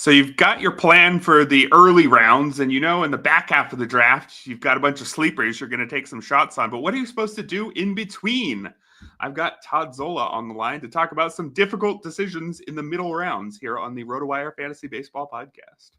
So you've got your plan for the early rounds, and in the back half of the draft, you've got a bunch of sleepers you're going to take some shots on. But what are you supposed to do in between? I've got Todd Zola on the line to talk about some difficult decisions in the middle rounds here on the RotoWire Fantasy Baseball Podcast.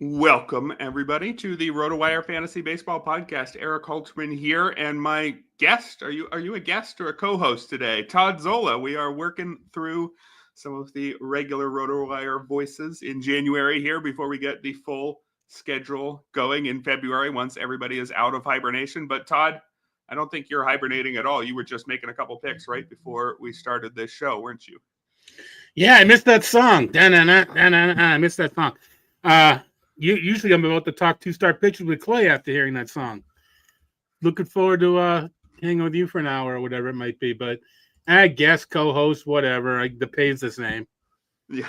Welcome, everybody, to the RotoWire Fantasy Baseball Podcast. Erik Halterman here, and my guest, are you a guest or a co-host today? Todd Zola. We are working through some of the regular RotoWire voices in January here before we get the full schedule going in February once everybody is out of hibernation. But Todd, I don't think you're hibernating at all. You were just making a couple picks right before we started this show, weren't you? Yeah, I missed that song. I missed that song. Usually I'm about to talk two-star pitchers with Clay after hearing that song. Looking forward to hanging with you for an hour or whatever it might be. But I guess co-host, whatever. The pay's the same. Yeah.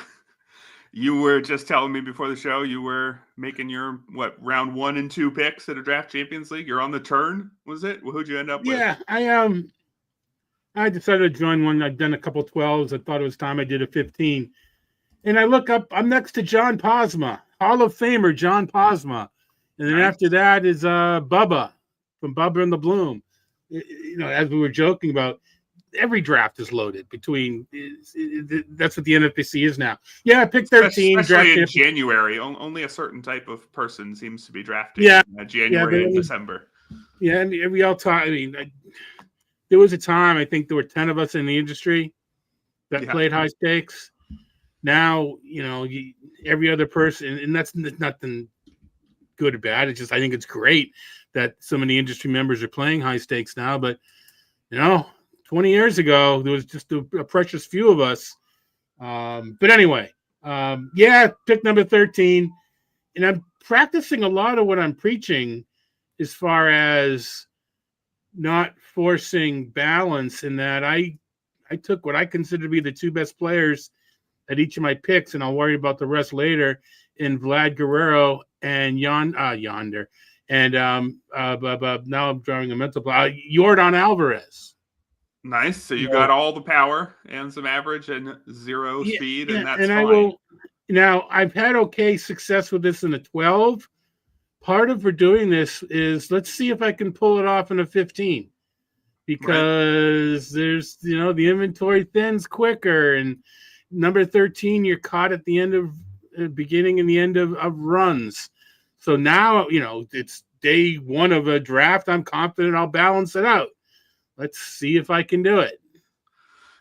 You were just telling me before the show you were making your, round 1 and 2 picks at a Draft Champions League? You're on the turn, was it? Who'd you end up with? Yeah, I decided to join one. I'd done a couple 12s. I thought it was time I did a 15. And I look up, I'm next to John Posma. Hall of Famer John Posma, and then after that is Bubba from Bubba and the Bloom. As we were joking about, every draft is loaded between. That's what the NFBC is now. Yeah, I picked 13. Especially in January, only a certain type of person seems to be drafted. In January and December. Yeah, and we all talk. I mean, there was a time I think there were 10 of us in the industry that played high stakes. Now, every other person, and that's nothing good or bad. It's just, I think it's great that so many industry members are playing high stakes now. But, 20 years ago, there was just a precious few of us. But anyway, pick number 13. And I'm practicing a lot of what I'm preaching as far as not forcing balance, in that I took what I consider to be the two best players at each of my picks, and I'll worry about the rest later, in Vlad Guerrero and Yonder. And but now I'm drawing a mental block. Yordan Alvarez. Nice. So you got all the power and some average and zero speed, and that's fine. Now, I've had okay success with this in a 12. Part of for doing this is, let's see if I can pull it off in a 15. Because there's, the inventory thins quicker, and number 13, you're caught at the end of beginning and the end of runs. So now, it's day 1 of a draft. I'm confident I'll balance it out. Let's see if I can do it.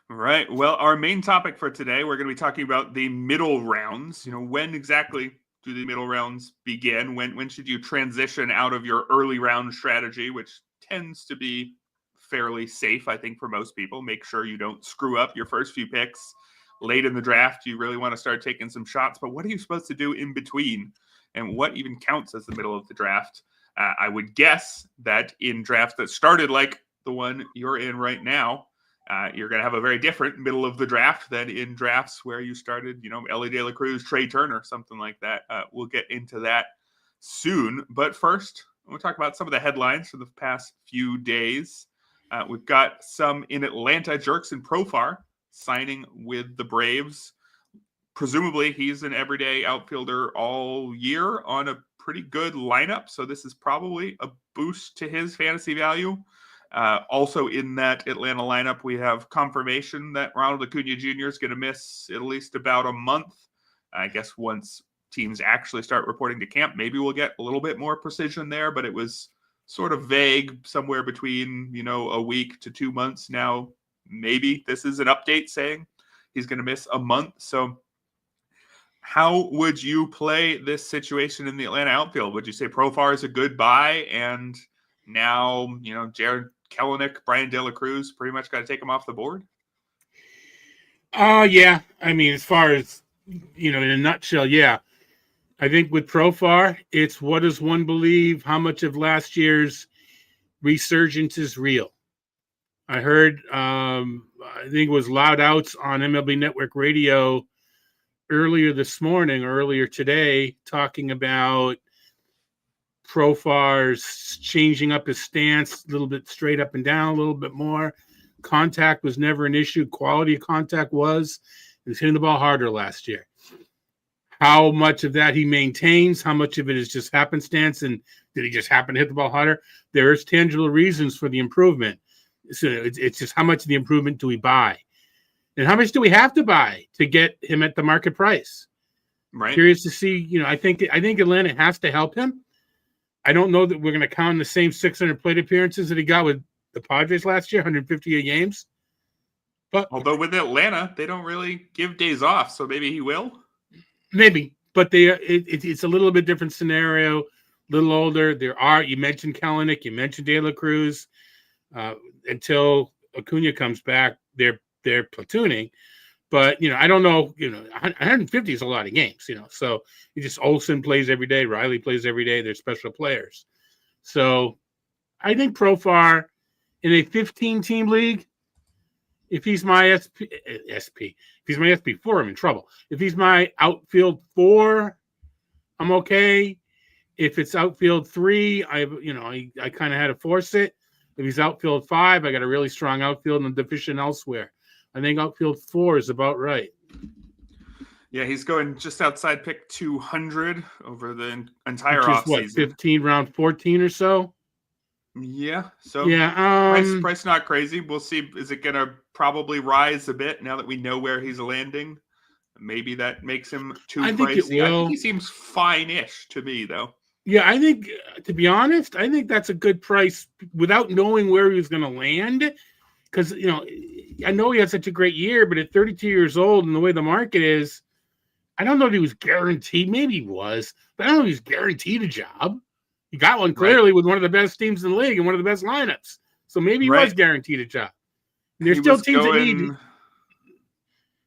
All right. Well, our main topic for today, we're going to be talking about the middle rounds. When exactly do the middle rounds begin? When should you transition out of your early round strategy, which tends to be fairly safe, I think, for most people? Make sure you don't screw up your first few picks. Late in the draft, you really want to start taking some shots, but what are you supposed to do in between? And what even counts as the middle of the draft? I would guess that in drafts that started like the one you're in right now, you're going to have a very different middle of the draft than in drafts where you started, Elly De La Cruz, Trey Turner, something like that. We'll get into that soon. But first, we'll talk about some of the headlines from the past few days. We've got some in Atlanta. Jurickson Profar signing with the Braves. Presumably, he's an everyday outfielder all year on a pretty good lineup, so this is probably a boost to his fantasy value. Also in that Atlanta lineup, we have confirmation that Ronald Acuna Jr. is going to miss at least about a month. I guess once teams actually start reporting to camp, maybe we'll get a little bit more precision there, but it was sort of vague, somewhere between, a week to 2 months now. Maybe this is an update saying he's going to miss a month. So how would you play this situation in the Atlanta outfield? Would you say Profar is a good buy, and now, Jared Kelenic, Brian De La Cruz, pretty much got to take him off the board? Yeah. I mean, as far as, in a nutshell, yeah. I think with Profar, it's what does one believe? How much of last year's resurgence is real? I heard, I think it was Loud Outs on MLB Network Radio earlier this morning, or earlier today, talking about Profar's changing up his stance a little bit, straight up and down a little bit more. Contact was never an issue. Quality of contact was. He was hitting the ball harder last year. How much of that he maintains, how much of it is just happenstance, and did he just happen to hit the ball harder? There's tangible reasons for the improvement. So it's just how much of the improvement do we buy? And how much do we have to buy to get him at the market price? Right. Curious to see, I think Atlanta has to help him. I don't know that we're going to count the same 600 plate appearances that he got with the Padres last year, 158 games. But although with Atlanta, they don't really give days off, so maybe he will. Maybe, but it's a little bit different scenario, a little older. You mentioned Kalanick, you mentioned De La Cruz. Until Acuna comes back, they're platooning. But, I don't know, 150 is a lot of games, So Olsen plays every day, Riley plays every day. They're special players. So I think Profar in a 15-team league, if he's my if he's my SP4, I'm in trouble. If he's my outfield 4, I'm okay. If it's outfield 3, I kind of had to force it. If he's outfield 5, I got a really strong outfield and deficient elsewhere. I think outfield 4 is about right. Yeah, he's going just outside pick 200 over the entire offseason. What, 15, round 14 or so? Yeah. So yeah, price not crazy. We'll see. Is it going to probably rise a bit now that we know where he's landing? Maybe that makes him too pricey. I think he seems fine-ish to me, though. Yeah, I think, to be honest, I think that's a good price without knowing where he was going to land. Because, I know he had such a great year, but at 32 years old and the way the market is, I don't know if he was guaranteed. Maybe he was, but I don't know if he's guaranteed a job. He got one clearly with one of the best teams in the league and one of the best lineups. So maybe he was guaranteed a job. And there's still teams that need.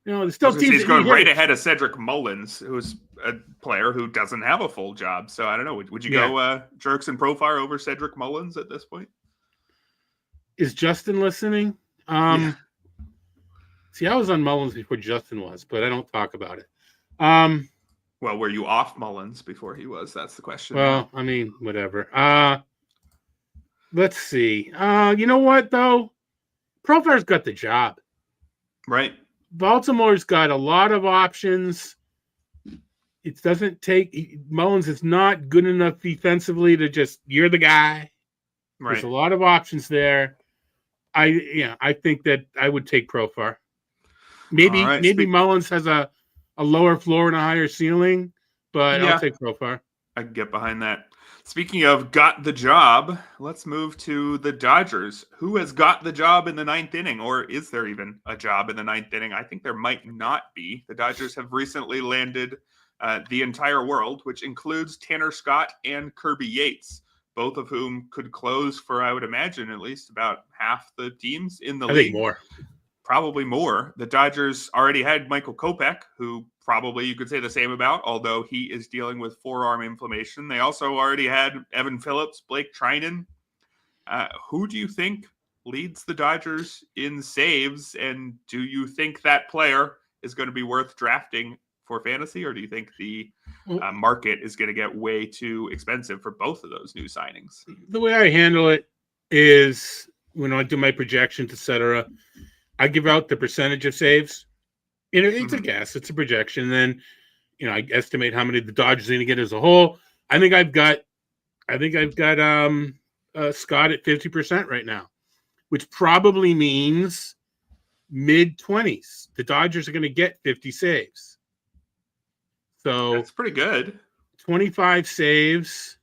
There's still teams he's going right ahead of Cedric Mullins, who's a player who doesn't have a full job. So I don't know. Would you go Jerks and Profar over Cedric Mullins at this point? Is Justin listening? See, I was on Mullins before Justin was, but I don't talk about it. Well, were you off Mullins before he was? That's the question. Well, I mean, whatever. Let's see. You know what, though? Profar's got the job. Right. Baltimore's got a lot of options. It doesn't take – Mullins is not good enough defensively to just – you're the guy. Right. There's a lot of options there. I think that I would take Profar. Maybe Mullins has a lower floor and a higher ceiling, but I'll take Profar. I can get behind that. Speaking of got the job, let's move to the Dodgers. Who has got the job in the 9th inning, or is there even a job in the 9th inning? I think there might not be. The Dodgers have recently landed the entire world, which includes Tanner Scott and Kirby Yates, both of whom could close for, I would imagine, at least about half the teams in the league. I think more. Probably more. The Dodgers already had Michael Kopech, who probably you could say the same about, although he is dealing with forearm inflammation. They also already had Evan Phillips, Blake Trinan. Who do you think leads the Dodgers in saves? And do you think that player is going to be worth drafting for fantasy? Or do you think the market is going to get way too expensive for both of those new signings? The way I handle it is when I do my projections, etc., I give out the percentage of saves. It's a guess. It's a projection. Then, I estimate how many the Dodgers are going to get as a whole. I think I've got Scott at 50% right now, which probably means mid-20s. The Dodgers are going to get 50 saves. So that's pretty good. 25 saves,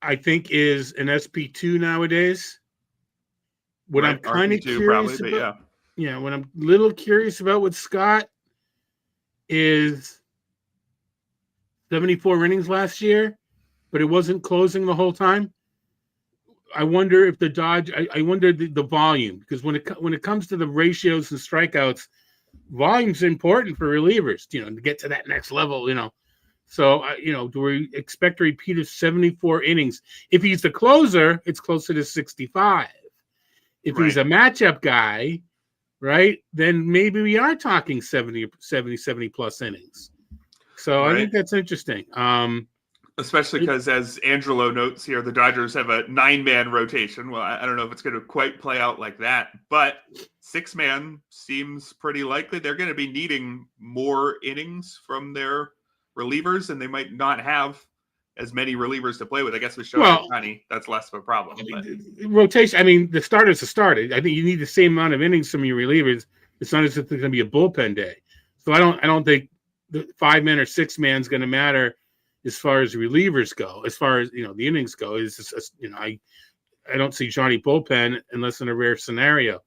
I think, is an SP2 nowadays. What I'm kind of curious about, what I'm a little curious about with Scott is 74 innings last year, but it wasn't closing the whole time. I wonder if I wonder the volume, because when it comes to the ratios and strikeouts, volume's important for relievers, to get to that next level, So, do we expect a repeat of 74 innings? If he's the closer, it's closer to 65. If he's a matchup guy, right, then maybe we are talking 70 plus innings. So I think that's interesting. Especially because, as Angelo notes here, the Dodgers have a 9-man rotation. Well, I don't know if it's going to quite play out like that, but 6-man seems pretty likely. They're going to be needing more innings from their relievers, and they might not have as many relievers to play with. I guess with Shohei Ohtani, that's less of a problem. But. Rotation, I mean, the starters are started. I think you need the same amount of innings from your relievers. It's not as if it's going to be a bullpen day. So I don't think the 5-man or 6-man is going to matter as far as relievers go. As far as, the innings go, is just, I don't see Johnny bullpen unless in a rare scenario.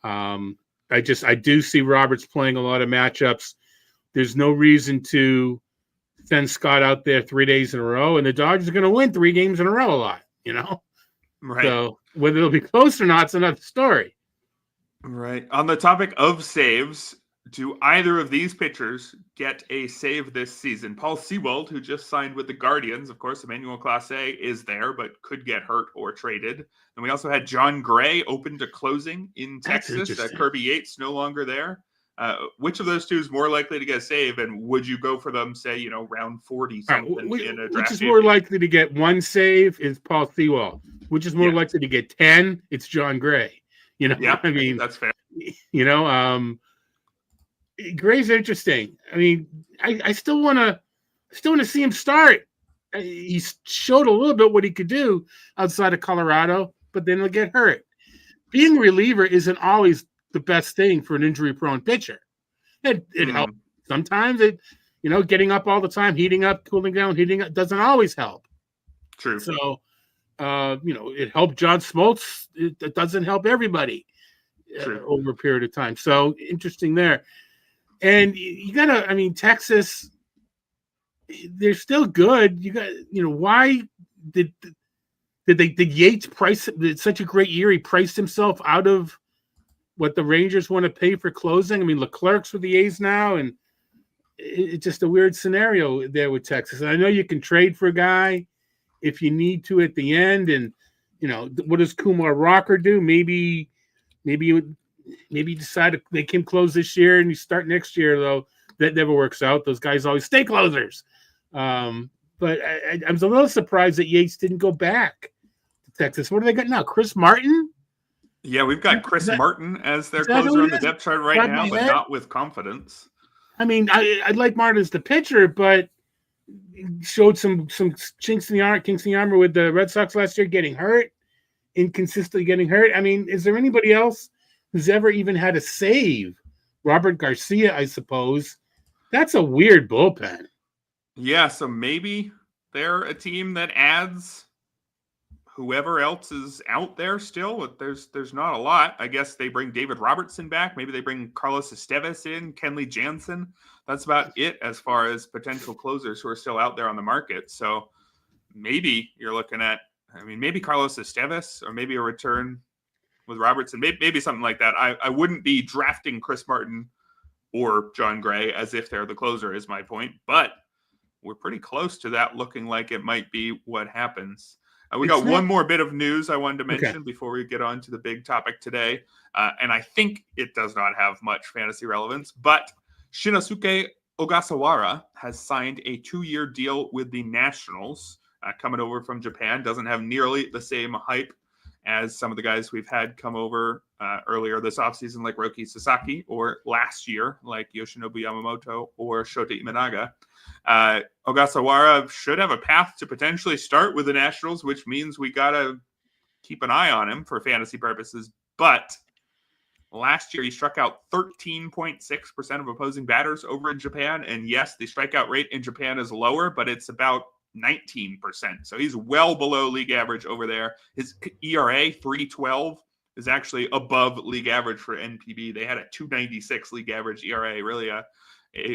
I do see Roberts playing a lot of matchups. There's no reason to send Scott out there 3 days in a row, and the Dodgers are going to win 3 games in a row a lot, Right. So whether it'll be close or not, it's another story. Right. On the topic of saves, do either of these pitchers get a save this season? Paul Sewald, who just signed with the Guardians, of course, Emmanuel Clase is there, but could get hurt or traded. And we also had John Gray open to closing in Texas. Kirby Yates no longer there. Which of those two is more likely to get a save, and would you go for them, say, round 40 something in a draft? Which is more likely to get 1 save is Paul Sewald. Which is more likely to get 10? It's John Gray. I mean, that's fair. Gray's interesting. I mean, I still want to see him start. He showed a little bit what he could do outside of Colorado, but then he'll get hurt. Being a reliever isn't always the best thing for an injury-prone pitcher. It helps. Sometimes getting up all the time, heating up, cooling down, heating up doesn't always help. True. So, it helped John Smoltz. It doesn't help everybody over a period of time. So interesting there. And you gotta, Texas, they're still good. You got, why did Yates price it such a great year? He priced himself out of what the Rangers want to pay for closing. Leclerc's with the A's now, and it's just a weird scenario there with Texas. And I know you can trade for a guy if you need to at the end. And, what does Kumar Rocker do? Maybe you decide to make him close this year and you start next year, though. That never works out. Those guys always stay closers. But I was a little surprised that Yates didn't go back to Texas. What do they got now? Chris Martin? Yeah, we've got Chris Martin as their closer on the depth chart right now, but not with confidence. I like Martin as the pitcher, but showed some kinks in the armor with the Red Sox last year, getting hurt, inconsistently getting hurt. Is there anybody else who's ever even had a save? Robert Garcia, I suppose. That's a weird bullpen. Yeah, so maybe they're a team that adds whoever else is out there still. There's not a lot. I guess they bring David Robertson back. Maybe they bring Carlos Estevez in, Kenley Jansen. That's about it as far as potential closers who are still out there on the market. So maybe you're looking at, maybe Carlos Estevez, or maybe a return with Robertson, maybe something like that. I wouldn't be drafting Chris Martin or John Gray as if they're the closer, is my point. But we're pretty close to that looking like it might be what happens. We got one more bit of news I wanted to mention before we get on to the big topic today. And I think it does not have much fantasy relevance, but Shinosuke Ogasawara has signed a 2-year deal with the Nationals, coming over from Japan. Doesn't have nearly the same hype as some of the guys we've had come over earlier this offseason, like Roki Sasaki, or last year, like Yoshinobu Yamamoto or Shota Imanaga. Ogasawara should have a path to potentially start with the Nationals, which means we got to keep an eye on him for fantasy purposes. But last year, he struck out 13.6% of opposing batters over in Japan. And yes, the strikeout rate in Japan is lower, but it's about 19%. So he's well below league average over there. His ERA, 3.12, is actually above league average for NPB. They had a 2.96 league average ERA, really a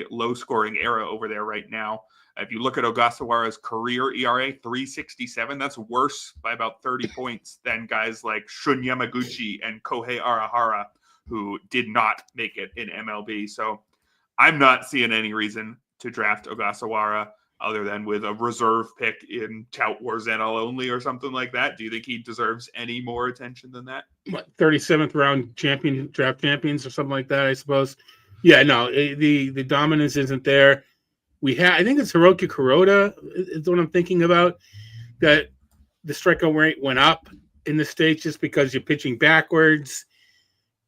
low-scoring era over there right now. If you look at Ogasawara's career ERA, 3.67, that's worse by about 30 points than guys like Shun Yamaguchi and Kohei Arihara, who did not make it in MLB. So I'm not seeing any reason to draft Ogasawara other than with a reserve pick in Tout Wars NL only or something like that. Do you think he deserves any more attention than that? 37th round draft champions or something like that, I suppose. Yeah, no, the dominance isn't there. I think it's Hiroki Kuroda is what I'm thinking about, that the strikeout rate went up in the States just because you're pitching backwards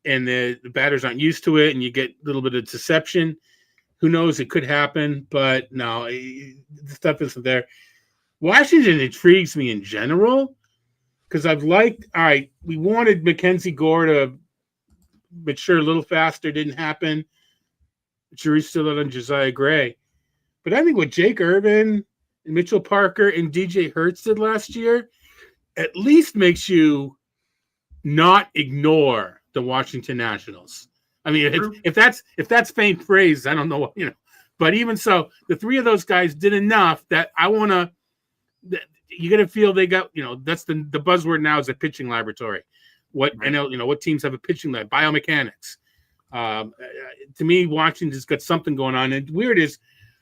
and the batters aren't used to it and you get a little bit of deception. Who knows? It could happen, but no, the stuff isn't there. Washington intrigues me in general because all right, we wanted Mackenzie Gore to mature a little faster. Didn't happen. Jury's still out on Josiah Gray. But I think what Jake Irvin and Mitchell Parker and DJ Hertz did last year at least makes you not ignore the Washington Nationals. I mean, if that's faint praise, I don't know what, But even so, the three of those guys did enough that I want to. You got to feel they got, that's the buzzword now is a pitching laboratory. What teams have a pitching lab, biomechanics. To me, Washington's got something going on. And weird is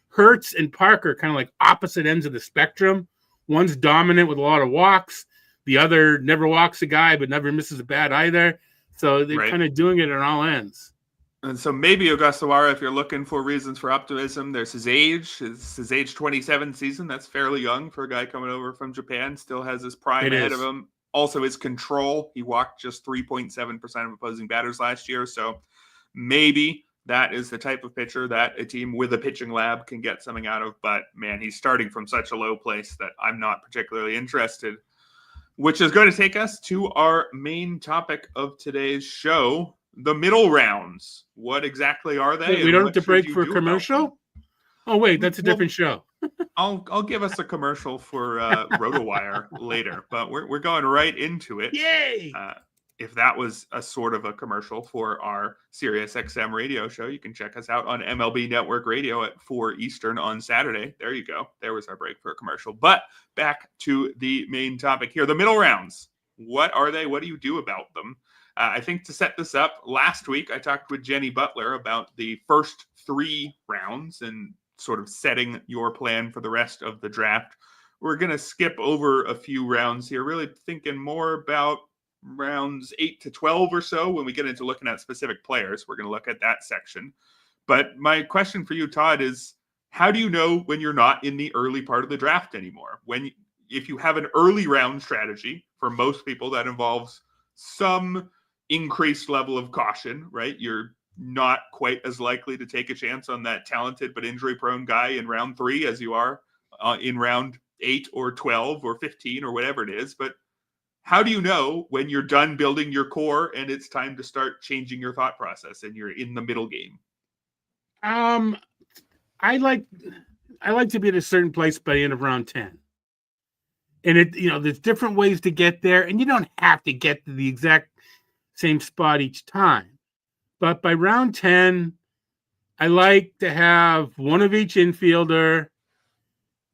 Hertz and Parker kind of like opposite ends of the spectrum. One's dominant with a lot of walks. The other never walks a guy, but never misses a bat either. So they're kind of doing it on all ends. And so maybe Ogasawara, if you're looking for reasons for optimism, there's his age. It's his age 27 season. That's fairly young for a guy coming over from Japan. Still has his prime ahead of him. Also his control. He walked just 3.7% of opposing batters last year. So maybe that is the type of pitcher that a team with a pitching lab can get something out of. But, man, he's starting from such a low place that I'm not particularly interested, which is going to take us to our main topic of today's show, the middle rounds. What exactly are they? Wait, we don't have to break for a commercial? Oh, wait, that's a different show. I'll give us a commercial for RotoWire later, but we're going right into it. Yay! If that was a sort of a commercial for our Sirius XM radio show, you can check us out on MLB Network Radio at 4 Eastern on Saturday. There you go. There was our break for a commercial. But back to the main topic here, the middle rounds. What are they? What do you do about them? I think to set this up, last week I talked with Jenny Butler about the first 3 rounds and sort of setting your plan for the rest of the draft. We're going to skip over a few rounds here, really thinking more about rounds 8 to 12 or so. When we get into looking at specific players, we're going to look at that section. But my question for you, Todd, is how do you know when you're not in the early part of the draft anymore? If you have an early round strategy, for most people that involves some increased level of caution, right? You're not quite as likely to take a chance on that talented but injury prone guy in round 3 as you are in round 8 or 12 or 15 or whatever it is. But how do you know when you're done building your core and it's time to start changing your thought process and you're in the middle game? I like to be at a certain place by the end of round 10. And there's different ways to get there, and you don't have to get to the exact same spot each time. But by round 10, I like to have one of each infielder,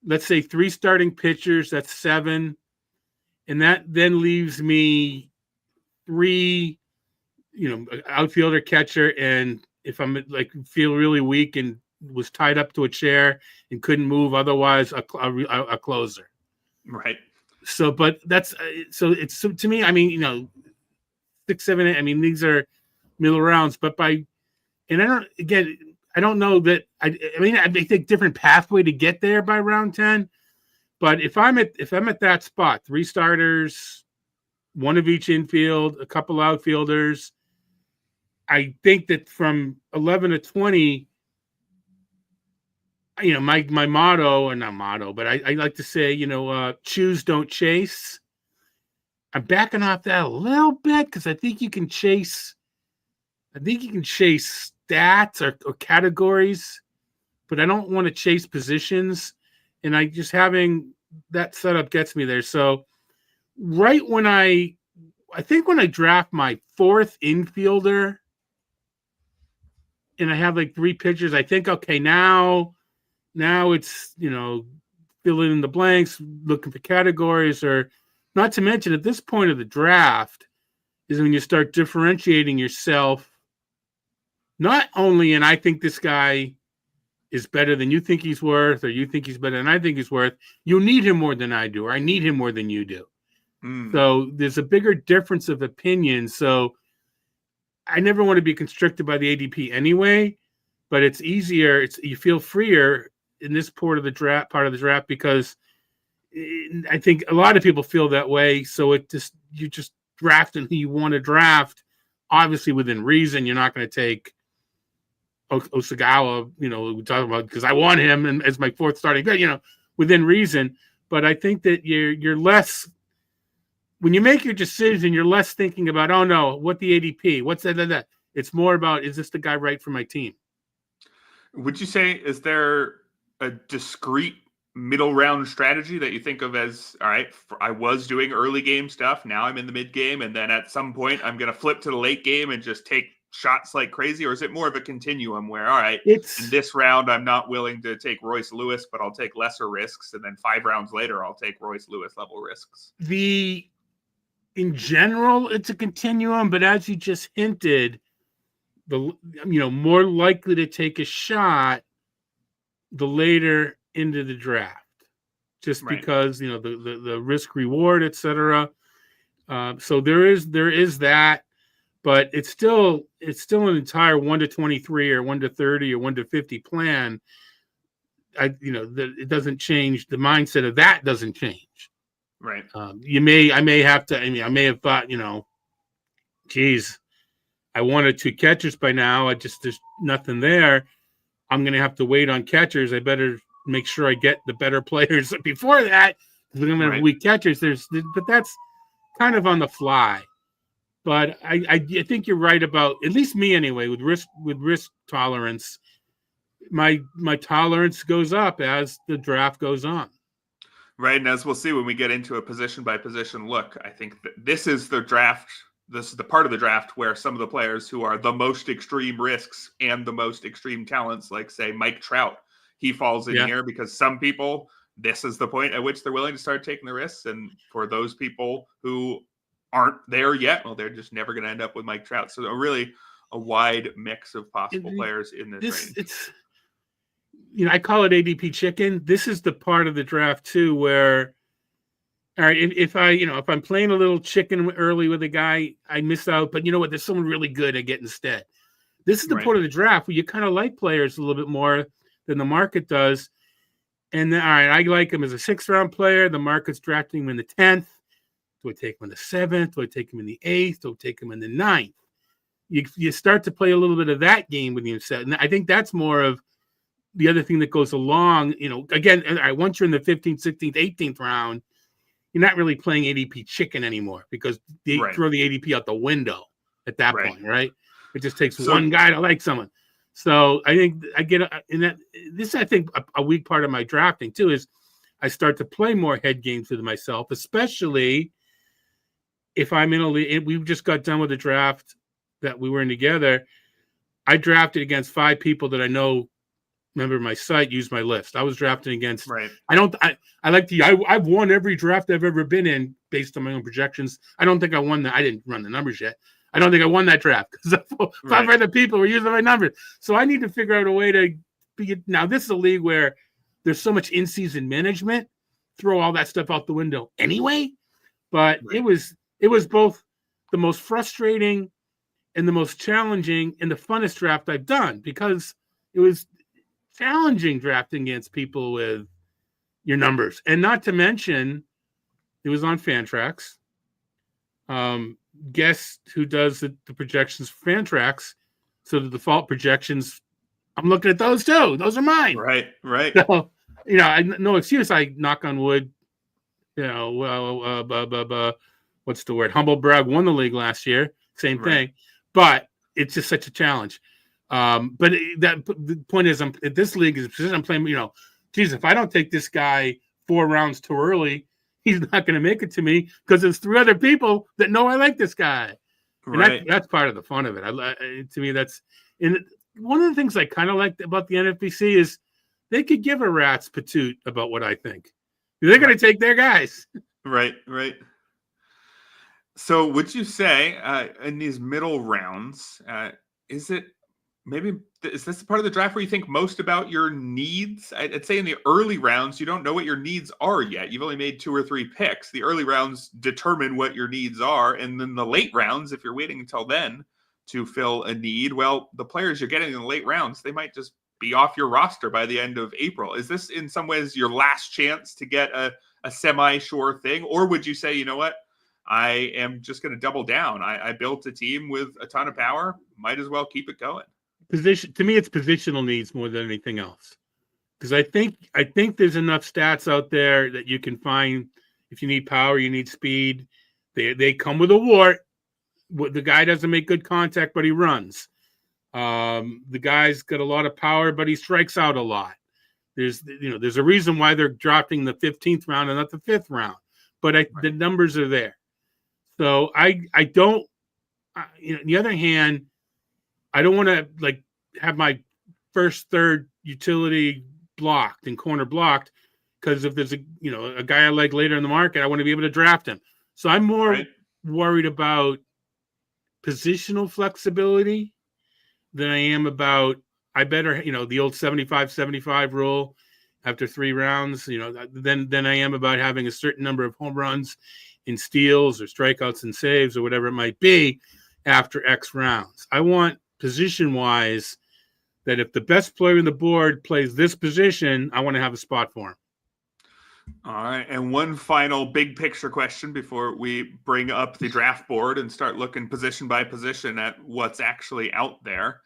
let's say 3 starting pitchers, that's 7. And that then leaves me 3, outfielder, catcher, and if I'm feel really weak and was tied up to a chair and couldn't move otherwise, a closer. Right. So, but that's it's to me. I mean, 6, 7, 8. I mean, these are middle rounds, but I don't know that. I think different pathway to get there by round 10. But if I'm at that spot, 3 starters, 1 of each infield, a couple outfielders, I think that from 11 to 20, my motto, or not motto, but I like to say, choose, don't chase. I'm backing off that a little bit because I think you can chase. I think you can chase stats or categories, but I don't want to chase positions. And having that setup gets me there. So right when I think when I draft my 4th infielder and I have 3 pitchers, I think, okay, now it's, filling in the blanks, looking for categories, or not to mention at this point of the draft is when you start differentiating yourself, not only in I think this guy is better than you think he's worth, or you think he's better than I think he's worth. You need him more than I do, or I need him more than you do. So there's a bigger difference of opinion. So I never want to be constricted by the ADP anyway, but it's easier. You feel freer. If I'm at that spot, 3 starters, 1 of each infield, a couple outfielders, not to mention at this point of the draft is when you start differentiating yourself, not only in I think this guy is better than you think he's worth, or you think he's better than I think he's worth. You need him more than I do, or I need him more than you do. So there's a bigger difference of opinion. So I never want to be constricted by the ADP anyway, but it's easier. You feel freer in this part of the draft because I think a lot of people feel that way. So you just drafting who you want to draft, obviously within reason. You're not going to take Osagawa, we talk about because I want him and as my fourth starting pick, within reason. But I think that you're less when you make your decision, you're less thinking about, oh no, what the ADP, what's that. It's more about, is this the guy right for my team? Would you say, is there a discrete middle round strategy that you think of as, all right, I was doing early game stuff, now I'm in the mid game, and then at some point I'm going to flip to the late game and just take shots like crazy? Or is it more of a continuum where, all right, in this round I'm not willing to take Royce Lewis, but I'll take lesser risks, and then 5 rounds later I'll take Royce Lewis level risks? In general, it's a continuum, but as you just hinted, more likely to take a shot the later into the draft, just because the risk reward, etc. So there is that, but it's still an entire 1 to 23 or 1 to 30 or 1 to 50 plan. It doesn't change. The mindset of that doesn't change. Right. I may have thought, geez, I wanted 2 catchers by now. There's nothing there. I'm going to have to wait on catchers. I better make sure I get the better players before that. We're going to have weak catchers. But that's kind of on the fly. But I think you're right about, at least me anyway, with risk tolerance. My tolerance goes up as the draft goes on. Right, and as we'll see when we get into a position-by-position look, I think this is the draft. This is the part of the draft where some of the players who are the most extreme risks and the most extreme talents, like, say, Mike Trout, he falls in here because some people, this is the point at which they're willing to start taking the risks. And for those people who aren't there yet, well, they're just never going to end up with Mike Trout. So a wide mix of possible players in this range. I call it ADP chicken. This is the part of the draft too where, all right, if I'm playing a little chicken early with a guy, I miss out. But you know what? There's someone really good I get instead. This is the part of the draft where you kind of like players a little bit more than the market does. And then, all right, I like him as a 6th round player. The market's drafting him in the 10th. Do I take him in the 7th? Do I take him in the 8th? Do I take him in the 9th? You start to play a little bit of that game with yourself. And I think that's more of the other thing that goes along, again, once you're in the 15th, 16th, 18th round, you're not really playing ADP chicken anymore because they throw the ADP out the window at that point, right? It just takes one guy to like someone. So I think I get in that. This, I think, a weak part of my drafting too is I start to play more head games with myself, especially if I'm in a league. We just got done with a draft that we were in together. I drafted against 5 people that I know. Remember, my site used my list. I was drafting against. I've won every draft I've ever been in based on my own projections. I don't think I won that. I didn't run the numbers yet. I don't think I won that draft because 5 other people were using my numbers. So I need to figure out a way to be. Now this is a league where there's so much in-season management. Throw all that stuff out the window anyway. But it was both the most frustrating and the most challenging and the funnest draft I've done because it was challenging drafting against people with your numbers. And not to mention, it was on Fantrax. Guess who does the projections for Fantrax? So the default projections, I'm looking at those too. Those are mine. Right. So, no excuse. I knock on wood. What's the word? Humble brag won the league last year. Same thing. But it's just such a challenge. But the point is, this league is a position I'm playing. Geez, if I don't take this guy 4 rounds too early, he's not going to make it to me because there's 3 other people that know I like this guy. And that's part of the fun of it. To me, that's one of the things I kind of like about the NFBC is they could give a rat's patoot about what I think. They're going to take their guys. Right. So would you say in these middle rounds, is this the part of the draft where you think most about your needs? I'd say in the early rounds, you don't know what your needs are yet. You've only made 2 or 3 picks. The early rounds determine what your needs are. And then the late rounds, if you're waiting until then to fill a need, well, the players you're getting in the late rounds, they might just be off your roster by the end of April. Is this in some ways your last chance to get a semi-sure thing? Or would you say, you know what, I am just going to double down. I built a team with a ton of power. Might as well keep it going. To me, it's positional needs more than anything else. Because I think there's enough stats out there that you can find. If you need power, you need speed. They come with a wart. The guy doesn't make good contact, but he runs. The guy's got a lot of power, but he strikes out a lot. There's a reason why they're drafting the 15th round and not the 5th round. But the numbers are there. So I don't. On the other hand, I don't want to like have my first, third utility blocked and corner blocked, because if there's a guy I like later in the market, I want to be able to draft him. So I'm more worried about positional flexibility than I am about, I better, the old 75-75 rule after 3 rounds, than I am about having a certain number of home runs in steals or strikeouts and saves or whatever it might be after X rounds. I want position-wise that if the best player on the board plays this position, I want to have a spot for him. All right. And one final big picture question before we bring up the draft board and start looking position by position at what's actually out there.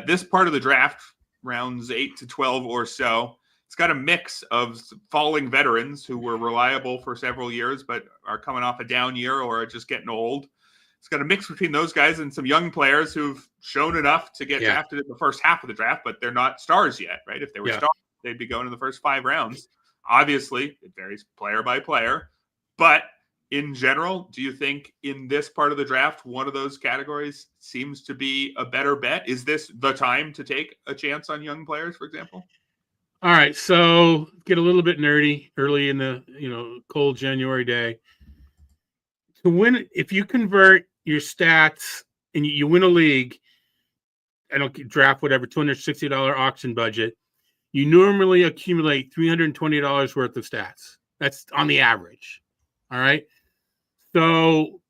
This part of the draft, rounds 8 to 12 or so, it's got a mix of falling veterans who were reliable for several years but are coming off a down year or are just getting old. It's got a mix between those guys and some young players who've shown enough to get drafted in the first half of the draft, but they're not stars yet, right? If they were stars, they'd be going in the first 5 rounds. Obviously, it varies player by player, but in general, do you think in this part of the draft, one of those categories seems to be a better bet? Is this the time to take a chance on young players, for example? All right, so get a little bit nerdy early in the cold January day. To win, if you convert your stats and you win a league, I don't draft whatever $260 auction budget, you normally accumulate $320 worth of stats. That's on the average. All right. So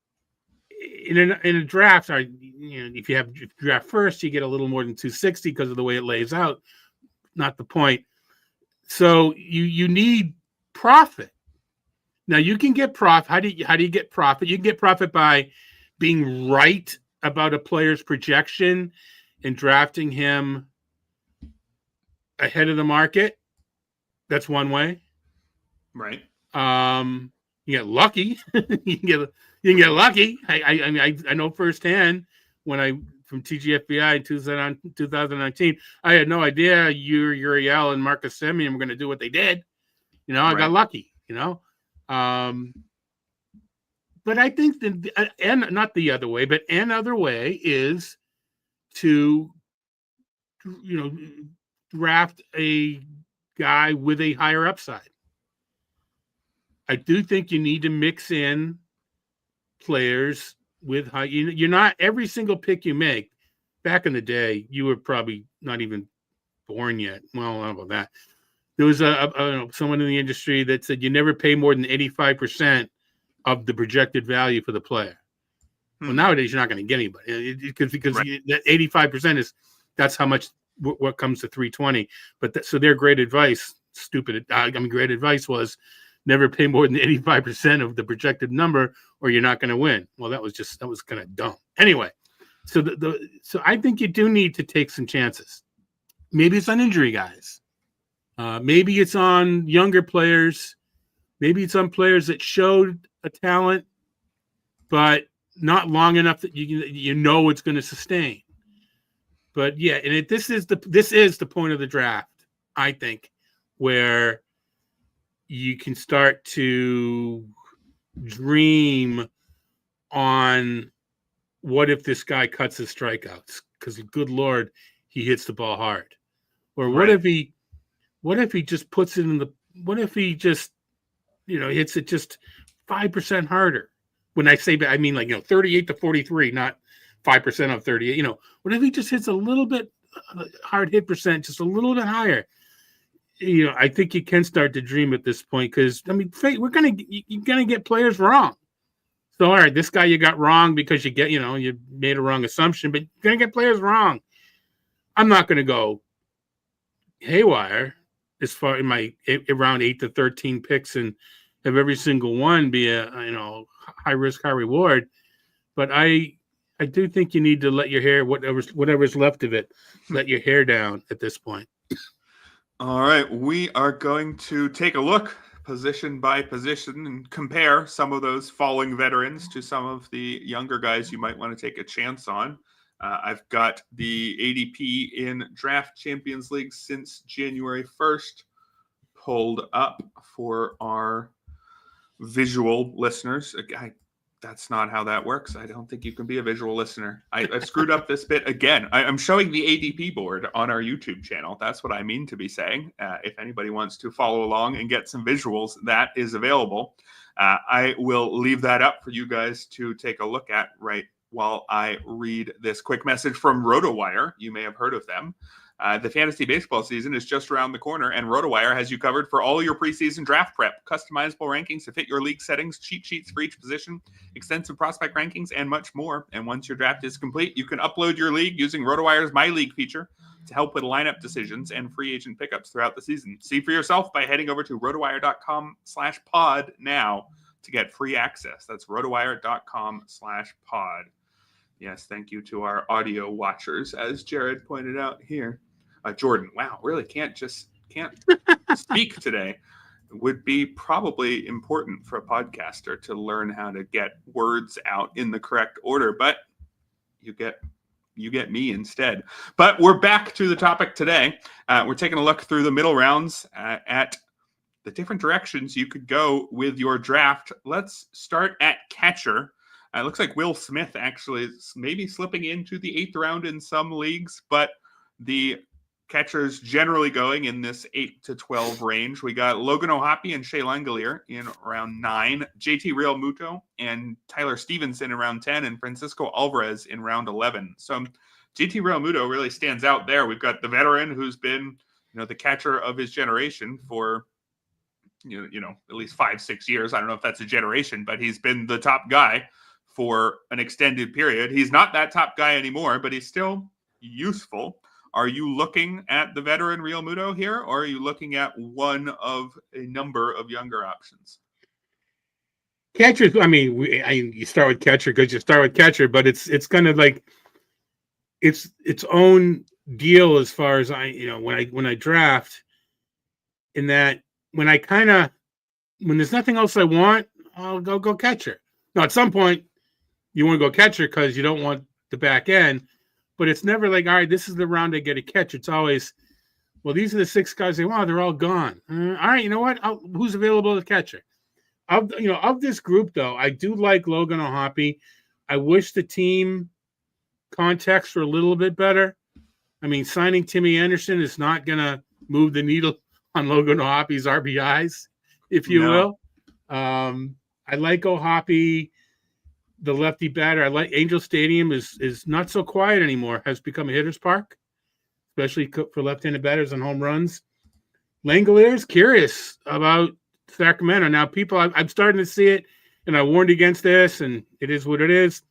in a draft, if you draft first, you get a little more than 260 because of the way it lays out. Not the point. So you need profit. Now you can get profit. How do you get profit? You can get profit by being right about a player's projection and drafting him ahead of the market. That's one way. Right. You get lucky. you can get lucky. I know firsthand from TGFBI in 2019, I had no idea Uriel and Marcus Semien were going to do what they did. I got lucky. But I think and not the other way, but another way is to draft a guy with a higher upside. I do think you need to mix in players with high. You're not every single pick you make. Back in the day, you were probably not even born yet. Well, how about that? There was someone in the industry that said you never pay more than 85% of the projected value for the player. Well, nowadays you're not going to get anybody because that 85% that's how much what comes to 320. But so their great advice, great advice was never pay more than 85% of the projected number, or you're not going to win. Well, that was kind of dumb. Anyway, so so I think you do need to take some chances. Maybe it's on injury guys. Maybe it's on younger players. Maybe it's on players that showed a talent, but not long enough that it's going to sustain. But yeah, and this is the point of the draft, I think, where you can start to dream on what if this guy cuts his strikeouts, because good Lord, he hits the ball hard. Or what if he just puts it what if he just hits it just 5% harder? When I say that, I mean 38 to 43, not 5% of 38. What if he just hits a little bit hard hit percent, just a little bit higher? I think you can start to dream at this point because you're gonna get players wrong. So all right, this guy you got wrong because you made a wrong assumption, but you're gonna get players wrong. I'm not gonna go haywire as far in my around 8 to 13 picks and have every single one be a high risk, high reward. But I do think you need to let your hair, whatever's left of it, let your hair down at this point. All right, we are going to take a look position by position and compare some of those falling veterans to some of the younger guys you might want to take a chance on. I've got the ADP in Draft Champions League since January 1st pulled up for our visual listeners. That's not how that works. I don't think you can be a visual listener. I've screwed up this bit again. I'm showing the ADP board on our YouTube channel. That's what I mean to be saying. If anybody wants to follow along and get some visuals, that is available. I will leave that up for you guys to take a look at right while I read this quick message from RotoWire. You may have heard of them. The fantasy baseball season is just around the corner, and RotoWire has you covered for all your preseason draft prep, customizable rankings to fit your league settings, cheat sheets for each position, extensive prospect rankings, and much more. And once your draft is complete, you can upload your league using RotoWire's My League feature to help with lineup decisions and free agent pickups throughout the season. See for yourself by heading over to rotowire.com/pod now to get free access. That's rotowire.com/pod. Yes, thank you to our audio watchers, as Jared pointed out here. Jordan, wow, really can't speak today. It would be probably important for a podcaster to learn how to get words out in the correct order, but you get me instead. But we're back to the topic today. We're taking a look through the middle rounds at the different directions you could go with your draft. Let's start at catcher. It looks like Will Smith actually is maybe slipping into the 8th round in some leagues, but the catchers generally going in this 8 to 12 range. We got Logan O'Hoppe and Shea Langolier in round 9, JT Realmuto and Tyler Stevenson in round 10, and Francisco Alvarez in round 11. So JT Realmuto really stands out there. We've got the veteran who's been, the catcher of his generation for at least 5-6 years. I don't know if that's a generation, but he's been the top guy for an extended period. He's not that top guy anymore, but he's still useful. Are you looking at the veteran Realmuto here, or are you looking at one of a number of younger options? Catchers, you start with catcher because you start with catcher, but it's kind of like its own deal as far as when I draft, in that when there's nothing else I want, I'll go catcher. Now at some point you want to go catcher because you don't want the back end. But it's never like, all right, this is the round I get a catch. It's always, well, these are the 6 guys they want. They're all gone. All right, you know what? Who's available to catcher? Of this group, though, I do like Logan O'Hoppe. I wish the team context were a little bit better. I mean, signing Timmy Anderson is not going to move the needle on Logan O'Hoppe's RBIs, if you will. I like O'Hoppe. The lefty batter, I like Angel Stadium is not so quiet anymore, has become a hitter's park, especially for left-handed batters on home runs. Langolier is curious about Sacramento. Now, people, I'm starting to see it, and I warned against this, and it is what it is.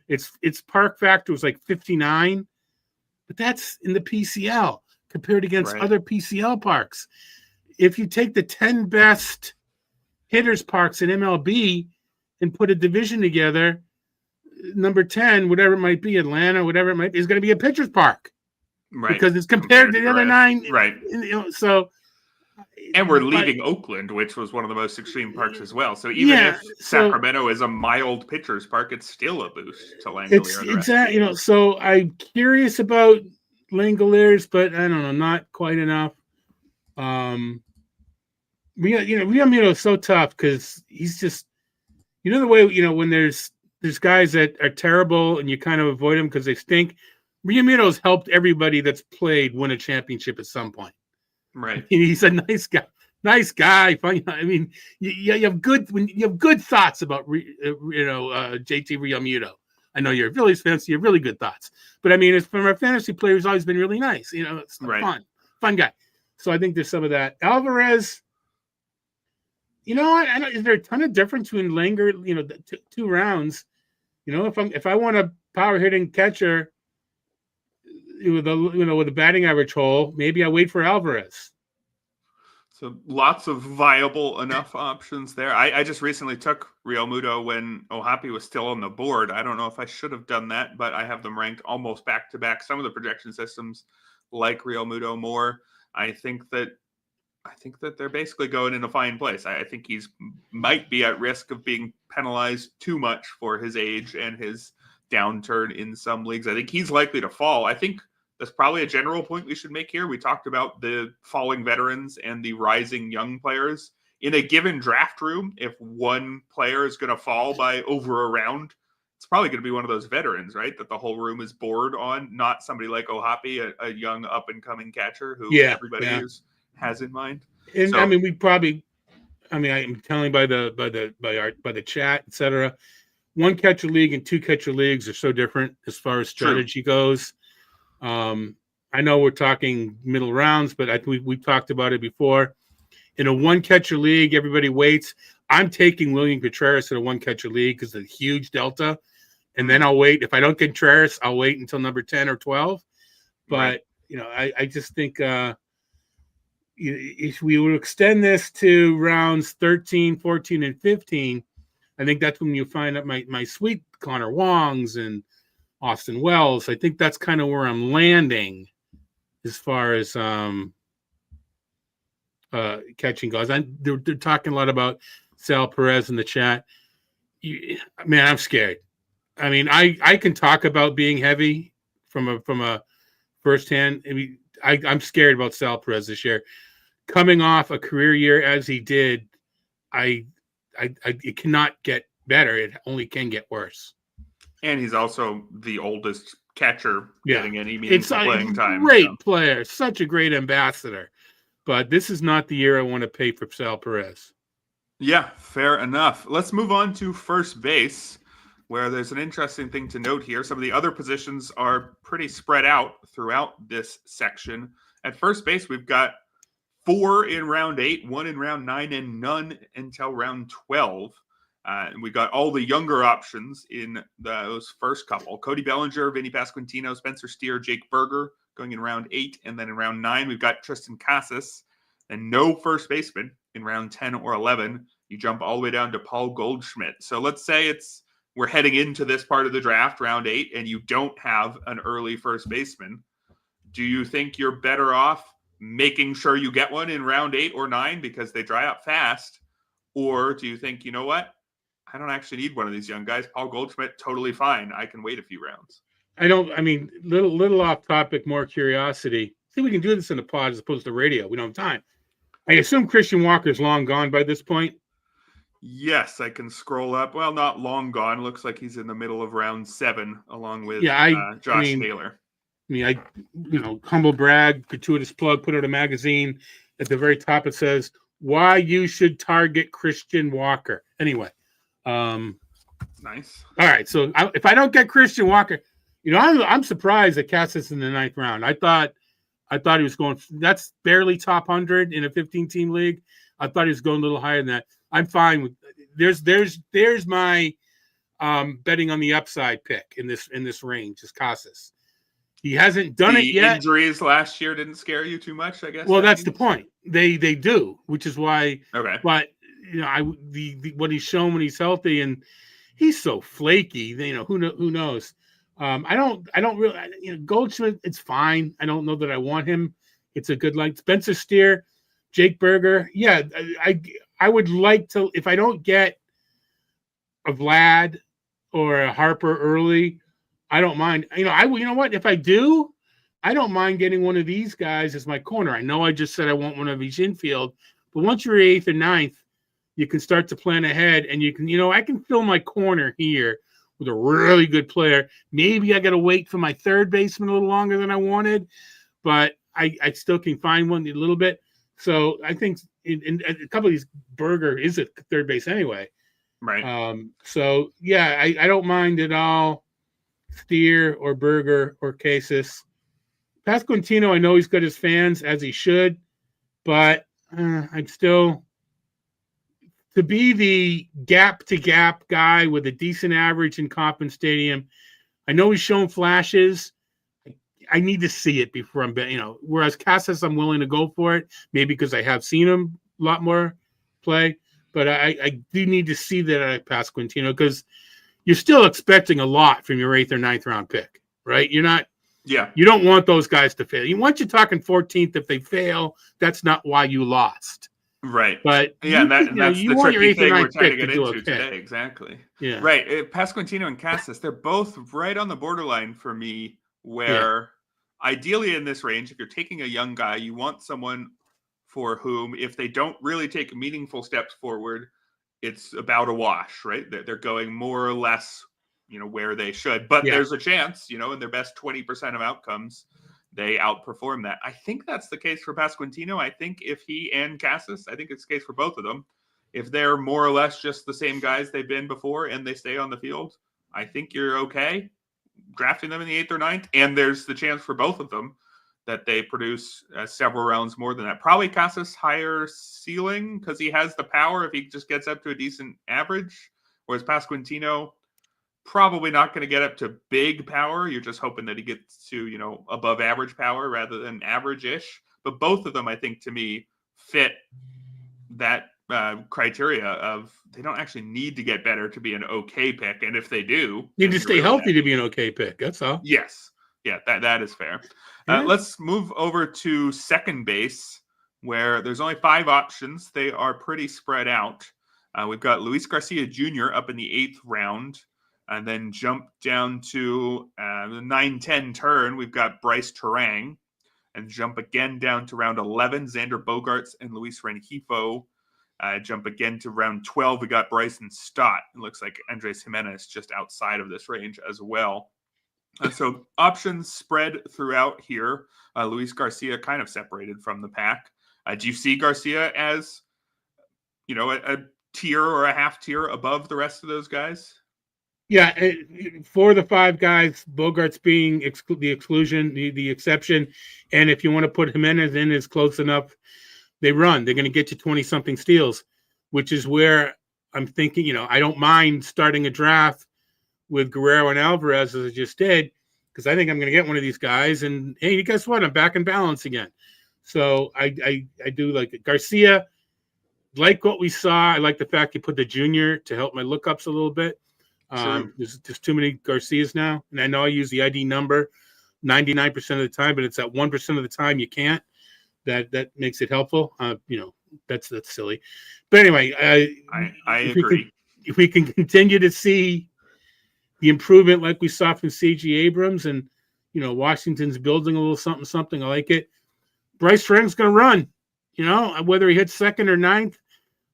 Its park factor was like 59, but that's in the PCL compared against other PCL parks. If you take the 10 best hitters parks in MLB and put a division together, number 10, whatever it might be, Atlanta, whatever it might be, is going to be a pitcher's park. Right. Because it's compared to the other 9. Right. So. And we're leaving Oakland, which was one of the most extreme parks as well. So even if Sacramento is a mild pitcher's park, it's still a boost to Langolier. Exactly. So I'm curious about Langolier's, but I don't know, not quite enough. Realmuto is so tough because he's just, the way, when there's guys that are terrible and you kind of avoid them because they stink. Realmuto's helped everybody that's played win a championship at some point. Right. He's a nice guy. Fun. I mean, you have good thoughts about JT Realmuto. I know you're a Phillies fan, so you have really good thoughts. But I mean, it's from our fantasy player, he's always been really nice. It's fun guy. So I think there's some of that. Alvarez. You know what? I know, is there a ton of difference between Langer, the 2 rounds? If I want a power hitting catcher, with the batting average hole, maybe I wait for Alvarez. So lots of viable enough options there. I just recently took Real Muto when Ohapi was still on the board. I don't know if I should have done that, but I have them ranked almost back to back. Some of the projection systems like Real Muto more. I think that they're basically going in a fine place. I think he's might be at risk of being penalized too much for his age and his downturn in some leagues. I think he's likely to fall. I think that's probably a general point we should make here. We talked about the falling veterans and the rising young players. In a given draft room, if one player is going to fall by over a round, it's probably going to be one of those veterans, right? That the whole room is bored on, not somebody like Ohapi, a young up-and-coming catcher who everybody has in mind. And so, I mean, I'm telling by the chat, etc. One catcher league and two catcher leagues are so different as far as strategy goes. I know we're talking middle rounds, but we've talked about it before. In a one catcher league, everybody waits. I'm taking William Contreras in a one catcher league because of the huge delta, and then I'll wait. If I don't get Contreras, I'll wait until number 10 or 12. But I just think if we would extend this to rounds 13, 14, and 15, I think that's when you find out my sweet Connor Wongs and Austin Wells. I think that's kind of where I'm landing as far as catching goes. They're talking a lot about Sal Perez in the chat. Man, I'm scared. I mean, I can talk about being heavy from a firsthand. I mean, I'm scared about Sal Perez this year. Coming off a career year as he did, it cannot get better. It only can get worse. And he's also the oldest catcher getting any meaningful playing time. Great player, such a great ambassador. But this is not the year I want to pay for Sal Perez. Yeah, fair enough. Let's move on to first base, where there's an interesting thing to note here. Some of the other positions are pretty spread out throughout this section. At first base, we've got 4 in round 8, 1 in round 9, and none until round 12. And we got all the younger options in those first couple. Cody Bellinger, Vinny Pasquantino, Spencer Steer, Jake Berger going in round 8. And then in round 9, we've got Tristan Casas. And no first baseman in round 10 or 11. You jump all the way down to Paul Goldschmidt. So let's say we're heading into this part of the draft, round 8, and you don't have an early first baseman. Do you think you're better off making sure you get one in round 8 or 9 because they dry up fast? Or do you think, you know what? I don't actually need one of these young guys. Paul Goldschmidt, totally fine. I can wait a few rounds. Little off topic, more curiosity. See, we can do this in the pod as opposed to radio. We don't have time. I assume Christian Walker's long gone by this point. Yes, I can scroll up. Well, not long gone. Looks like he's in the middle of round 7 along with Josh Taylor. Humble brag, gratuitous plug, put out a magazine. At the very top, it says, why you should target Christian Walker. Anyway. Nice. All right. So if I don't get Christian Walker, I'm surprised that Casas in the 9th round. I thought he was going. That's barely top 100 in a 15-team league. I thought he was going a little higher than that. I'm fine with. There's my betting on the upside pick in this range is Casas. He hasn't done it yet. Injuries last year didn't scare you too much, I guess. Well, that's the point. They do, which is why. Okay. But what he's shown when he's healthy, and he's so flaky. Who knows? I don't really. Goldschmidt, it's fine. I don't know that I want him. It's a good line. Spencer Steer, Jake Berger. Yeah, I would like to. If I don't get a Vlad or a Harper early, I don't mind. You know what? If I do, I don't mind getting one of these guys as my corner. I know I just said I want one of each infield, but once you're 8th or 9th, you can start to plan ahead, and you can, I can fill my corner here with a really good player. Maybe I got to wait for my third baseman a little longer than I wanted, but I still can find one a little bit. So I think in a couple of these, Berger is at third base anyway. Right. So, yeah, I don't mind at all Steer or Berger or Casas. Pasquantino, I know he's got his fans, as he should, but I'm still – to be the gap-to-gap guy with a decent average in Kauffman Stadium, I know he's shown flashes. I need to see it before I'm betting. Whereas Casas, I'm willing to go for it, maybe because I have seen him a lot more play. But I do need to see that I pass Quintino because you're still expecting a lot from your 8th or 9th round pick, right? You're not. Yeah. You don't want those guys to fail. Once you're talking 14th, if they fail, that's not why you lost. Right. But yeah, that's you the want your tricky 8th or thing we're 9th trying to pick get do into okay. today. Exactly. Yeah. Right. Pasquantino and Casas, they're both right on the borderline for me where ideally in this range, if you're taking a young guy, you want someone for whom, if they don't really take meaningful steps forward, it's about a wash, right? They're going more or less, where they should. But there's a chance, in their best 20% of outcomes, they outperform that. I think that's the case for Pasquantino. I think if he and Casas, I think it's the case for both of them. If they're more or less just the same guys they've been before and they stay on the field, I think you're okay drafting them in the 8th or 9th. And there's the chance for both of them that they produce several rounds more than that. Probably Casas higher ceiling because he has the power if he just gets up to a decent average. Whereas Pasquantino, probably not going to get up to big power. You're just hoping that he gets to, above average power rather than average-ish. But both of them, I think, to me, fit that criteria of they don't actually need to get better to be an okay pick. And if they do, you need to stay healthy to be an okay pick. That's all. Yes. Yeah, that is fair. Let's move over to second base, where there's only 5 options. They are pretty spread out. We've got Luis Garcia Jr. up in the 8th round. And then jump down to the 9-10 turn. We've got Bryce Terang. And jump again down to round 11, Xander Bogaerts and Luis Rengifo. Jump again to round 12. We got Bryson Stott. It looks like Andres Jimenez just outside of this range as well. So options spread throughout here. Luis Garcia kind of separated from the pack. Do you see Garcia as, a tier or a half tier above the rest of those guys? Yeah, for the 5 guys, Bogaerts being the exclusion, the exception. And if you want to put Jimenez in as close enough, they run. They're going to get you 20-something steals, which is where I'm thinking, I don't mind starting a draft with Guerrero and Alvarez as I just did, because I think I'm going to get one of these guys. And, hey, guess what? I'm back in balance again. So I do like it. Garcia, like what we saw. I like the fact you put the junior to help my lookups a little bit. There's just too many Garcias now. And I know I use the ID number 99% of the time, but it's that 1% of the time you can't. That makes it helpful. That's silly. But anyway, I agree. If we can continue to see the improvement like we saw from C.J. Abrams and, Washington's building a little something, I like it. Bryce Terang's going to run, whether he hits 2nd or 9th.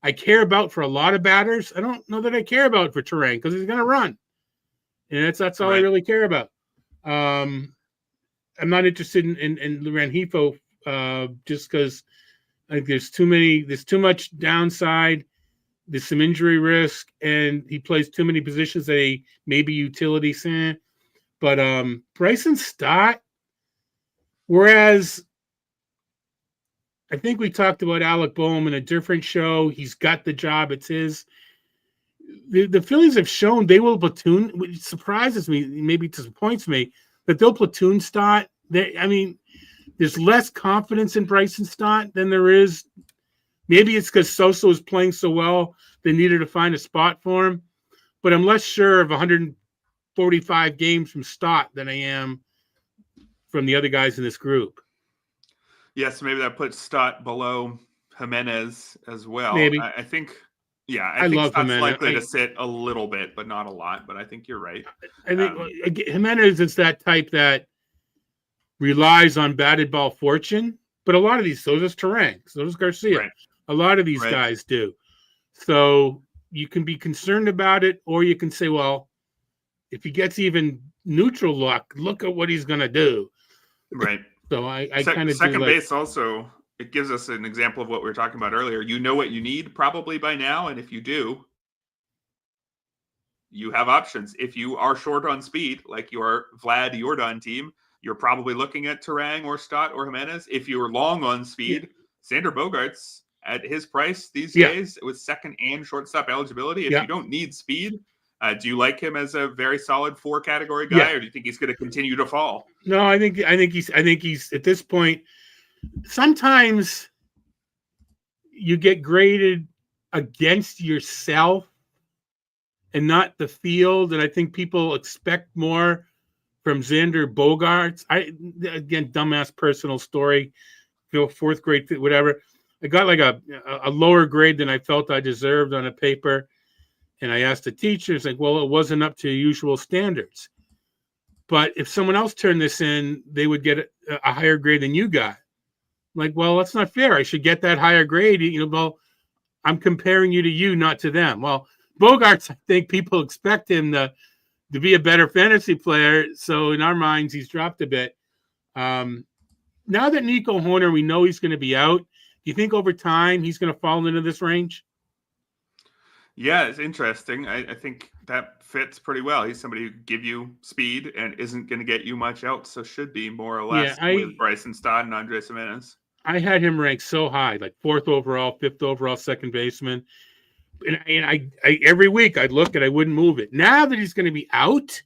I care about for a lot of batters. I don't know that I care about for Terang because he's going to run. And that's all I really care about. I'm not interested in Rengifo just because I think there's too much downside. There's some injury risk, and he plays too many positions that he maybe utility center. But Bryson Stott, whereas I think we talked about Alec Boehm in a different show. He's got the job. It's his. The Phillies have shown they will platoon, which surprises me, maybe disappoints me, that they'll platoon Stott. There's less confidence in Bryson Stott than there is. Maybe it's because Sosa was playing so well, they needed to find a spot for him. But I'm less sure of 145 games from Stott than I am from the other guys in this group. Yes, maybe that puts Stott below Jimenez as well. Maybe. I think Stott's Jimenez. likely to sit a little bit, but not a lot. But I think you're right. I think Jimenez is that type that relies on batted ball fortune. But a lot of these, so does Terang, so does Garcia. Right. A lot of these guys do. So you can be concerned about it, or you can say, well, if he gets even neutral luck, look at what he's going to do. Right. So I kind of second base also, it gives us an example of what we were talking about earlier. You know what you need probably by now, and if you do, you have options. If you are short on speed, like your Vlad Jordan team, you're probably looking at Terang or Stott or Jimenez. If you're long on speed, Xander Bogaerts at his price these days with second and shortstop eligibility. If you don't need speed, Do you like him as a very solid 4 category guy, or do you think he's going to continue to fall? No, I think he's at this point. Sometimes you get graded against yourself and not the field, and I think people expect more from Xander Bogaerts. Again, dumbass personal story. 4th grade, whatever. I got like a lower grade than I felt I deserved on a paper, and I asked the teachers, like, well, it wasn't up to usual standards. But if someone else turned this in, they would get a higher grade than you got. Like, well, that's not fair. I should get that higher grade. Well, I'm comparing you, not to them. Well, Bogaerts, I think people expect him to be a better fantasy player. So in our minds, he's dropped a bit. Now that Nico Horner, we know he's going to be out. Do you think over time he's going to fall into this range? Yeah, it's interesting. I think that fits pretty well. He's somebody who give you speed and isn't going to get you much else, so should be more or less with Bryson Stott and Andres Gimenez. I had him ranked so high, like 4th overall, 5th overall, second baseman. And I every week I'd look and I wouldn't move it. Now that he's going to be out,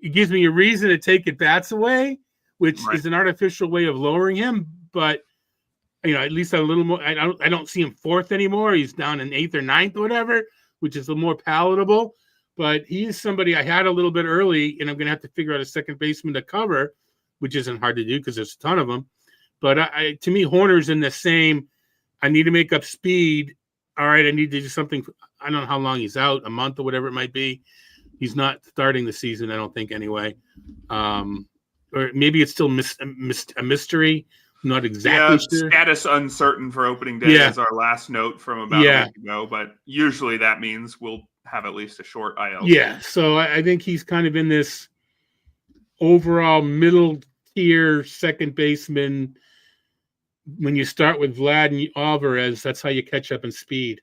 it gives me a reason to take at bats away, which is an artificial way of lowering him. But at least a little more. I don't see him 4th anymore. He's down in 8th or 9th or whatever, which is a little more palatable. But he is somebody I had a little bit early, and I'm going to have to figure out a second baseman to cover, which isn't hard to do because there's a ton of them. But to me, Horner's in the same. I need to make up speed. All right, I need to do something. I don't know how long he's out, a month or whatever it might be. He's not starting the season, I don't think, anyway. Or maybe it's still a mystery. I'm not exactly sure. Status uncertain for opening day is our last note from about a week ago. But usually that means we'll have at least a short IL. Yeah, so I think he's kind of in this overall middle-tier second baseman. When you start with Vlad and Alvarez, that's how you catch up in speed.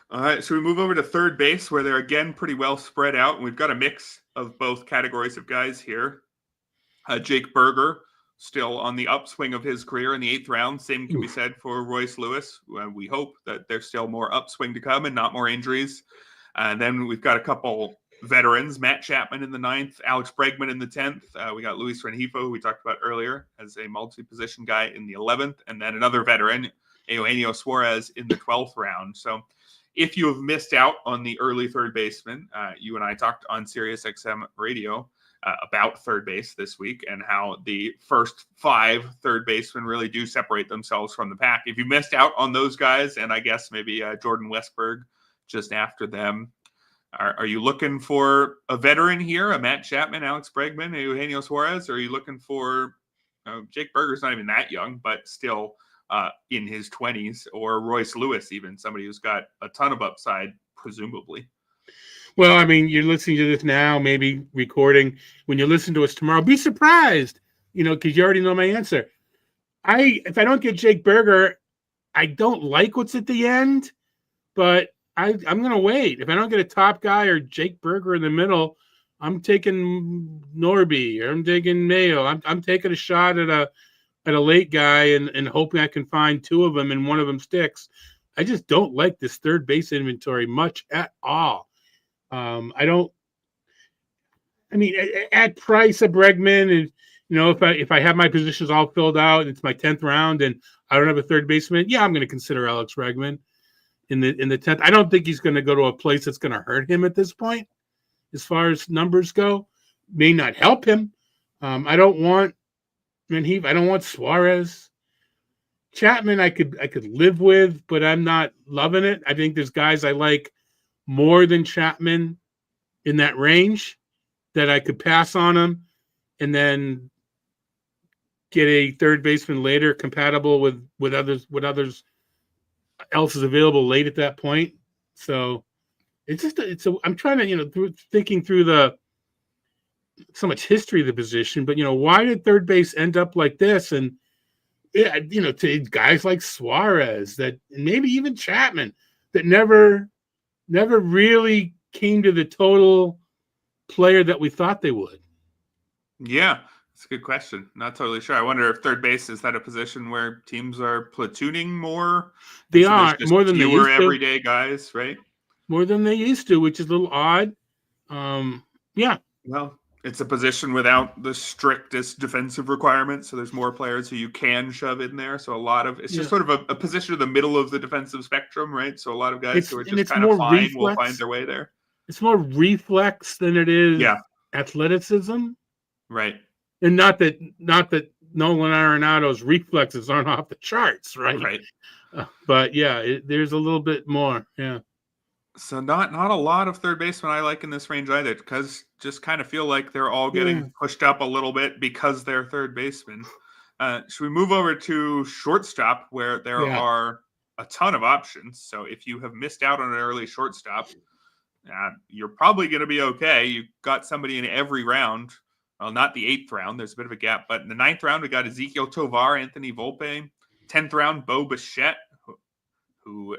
All right, so we move over to third base, where they're again pretty well spread out, and we've got a mix of both categories of guys here. Jake Berger, still on the upswing of his career in the 8th round. Same can be said for Royce Lewis. We hope that there's still more upswing to come and not more injuries. And then we've got a couple veterans, Matt Chapman in the 9th, Alex Bregman in the 10th. We got Luis Rengifo, who we talked about earlier, as a multi-position guy in the 11th, and then another veteran, Eugenio Suarez, in the 12th round. So if you have missed out on the early third baseman, you and I talked on Sirius XM radio about third base this week and how the first 5 third basemen really do separate themselves from the pack. If you missed out on those guys, and I guess maybe Jordan Westberg just after them, are you looking for a veteran here, a Matt Chapman, Alex Bregman, Eugenio Suarez? Or are you looking for Jake Berger's not even that young, but still in his 20s, or Royce Lewis, even somebody who's got a ton of upside, presumably? Well, I mean, you're listening to this now, maybe recording. When you listen to us tomorrow, be surprised, because you already know my answer. If I don't get Jake Berger, I don't like what's at the end, but I'm going to wait. If I don't get a top guy or Jake Berger in the middle, I'm taking Norby, or I'm taking Mayo. I'm taking a shot at a late guy and hoping I can find 2 of them and one of them sticks. I just don't like this third base inventory much at all. At price of Bregman, and if I have my positions all filled out, it's my 10th round, and I don't have a third baseman. Yeah, I'm going to consider Alex Bregman in the 10th. I don't think he's going to go to a place that's going to hurt him at this point, as far as numbers go. May not help him. I don't want Suarez. Chapman, I could live with, but I'm not loving it. I think there's guys I like more than Chapman in that range that I could pass on him and then get a third baseman later compatible with others else is available late at that point. So I'm trying to, thinking through so much history of the position, but why did third base end up like this? And to guys like Suarez, that, and maybe even Chapman, that never really came to the total player that we thought they would. Yeah, that's a good question. Not totally sure. I wonder if third base, is that a position where teams are platooning more? They are, more than they used to. Everyday guys, right? more than they used to, which is a little odd. Yeah. Well, it's a position without the strictest defensive requirements, so there's more players who you can shove in there. So it's just sort of a position in the middle of the defensive spectrum, right? So a lot of guys who are just kind of fine will find their way there. It's more reflex than it is athleticism, right? And not that Nolan Arenado's reflexes aren't off the charts, right? Right. But yeah, there's a little bit more, yeah. So not a lot of third basemen I like in this range either, because just kind of feel like they're all getting pushed up a little bit because they're third basemen. Should we move over to shortstop, where there are a ton of options? So if you have missed out on an early shortstop, you're probably going to be okay. You got somebody in every round. Well, not the 8th round. There's a bit of a gap. But in the 9th round, we got Ezekiel Tovar, Anthony Volpe. 10th round, Bo Bichette, who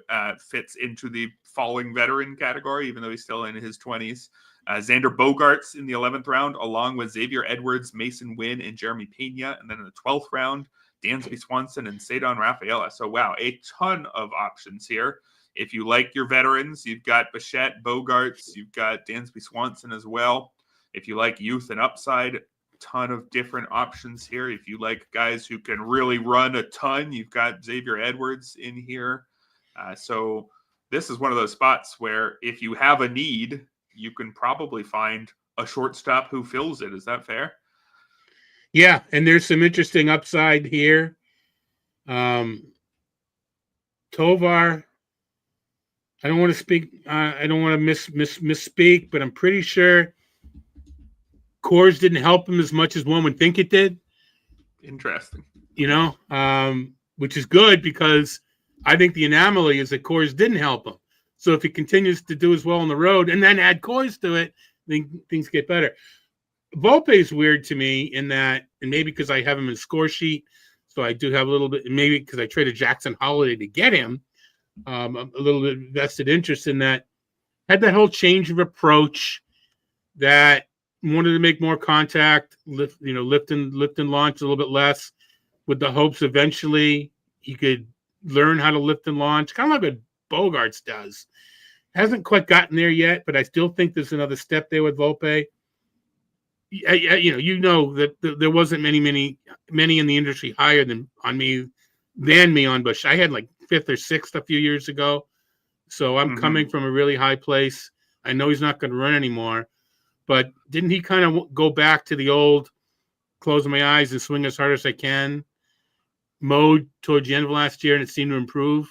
fits into the falling veteran category, even though he's still in his 20s. Xander Bogaerts in the 11th round, along with Xavier Edwards, Mason Wynn, and Jeremy Pena. And then in the 12th round, Dansby Swanson and Cedon Rafaela. So, wow, a ton of options here. If you like your veterans, you've got Bichette, Bogaerts, you've got Dansby Swanson as well. If you like youth and upside, ton of different options here. If you like guys who can really run a ton, you've got Xavier Edwards in here. So this is one of those spots where if you have a need, you can probably find a shortstop who fills it. Is that fair? Yeah, and there's some interesting upside here. Tovar, I don't want to speak. I don't want to misspeak, but I'm pretty sure Coors didn't help him as much as one would think it did. Interesting. Which is good, because I think the anomaly is that Coors didn't help him. So if he continues to do as well on the road and then add Coors to it, then things get better. Volpe is weird to me in that, and maybe because I have him in score sheet, so I do have a little bit, maybe because I traded Jackson Holiday to get him, a little bit vested interest in that. Had that whole change of approach that wanted to make more contact, lift and launch a little bit less, with the hopes eventually he could learn how to lift and launch, kind of like what Bogaerts does. Hasn't quite gotten there yet, but I still think there's another step there with Volpe. That there wasn't many in the industry higher than me on Bush. I had like 5th or 6th a few years ago, so I'm coming from a really high place. I know he's not going to run anymore, but didn't he kind of go back to the old close my eyes and swing as hard as I can mode towards the end of last year, and it seemed to improve?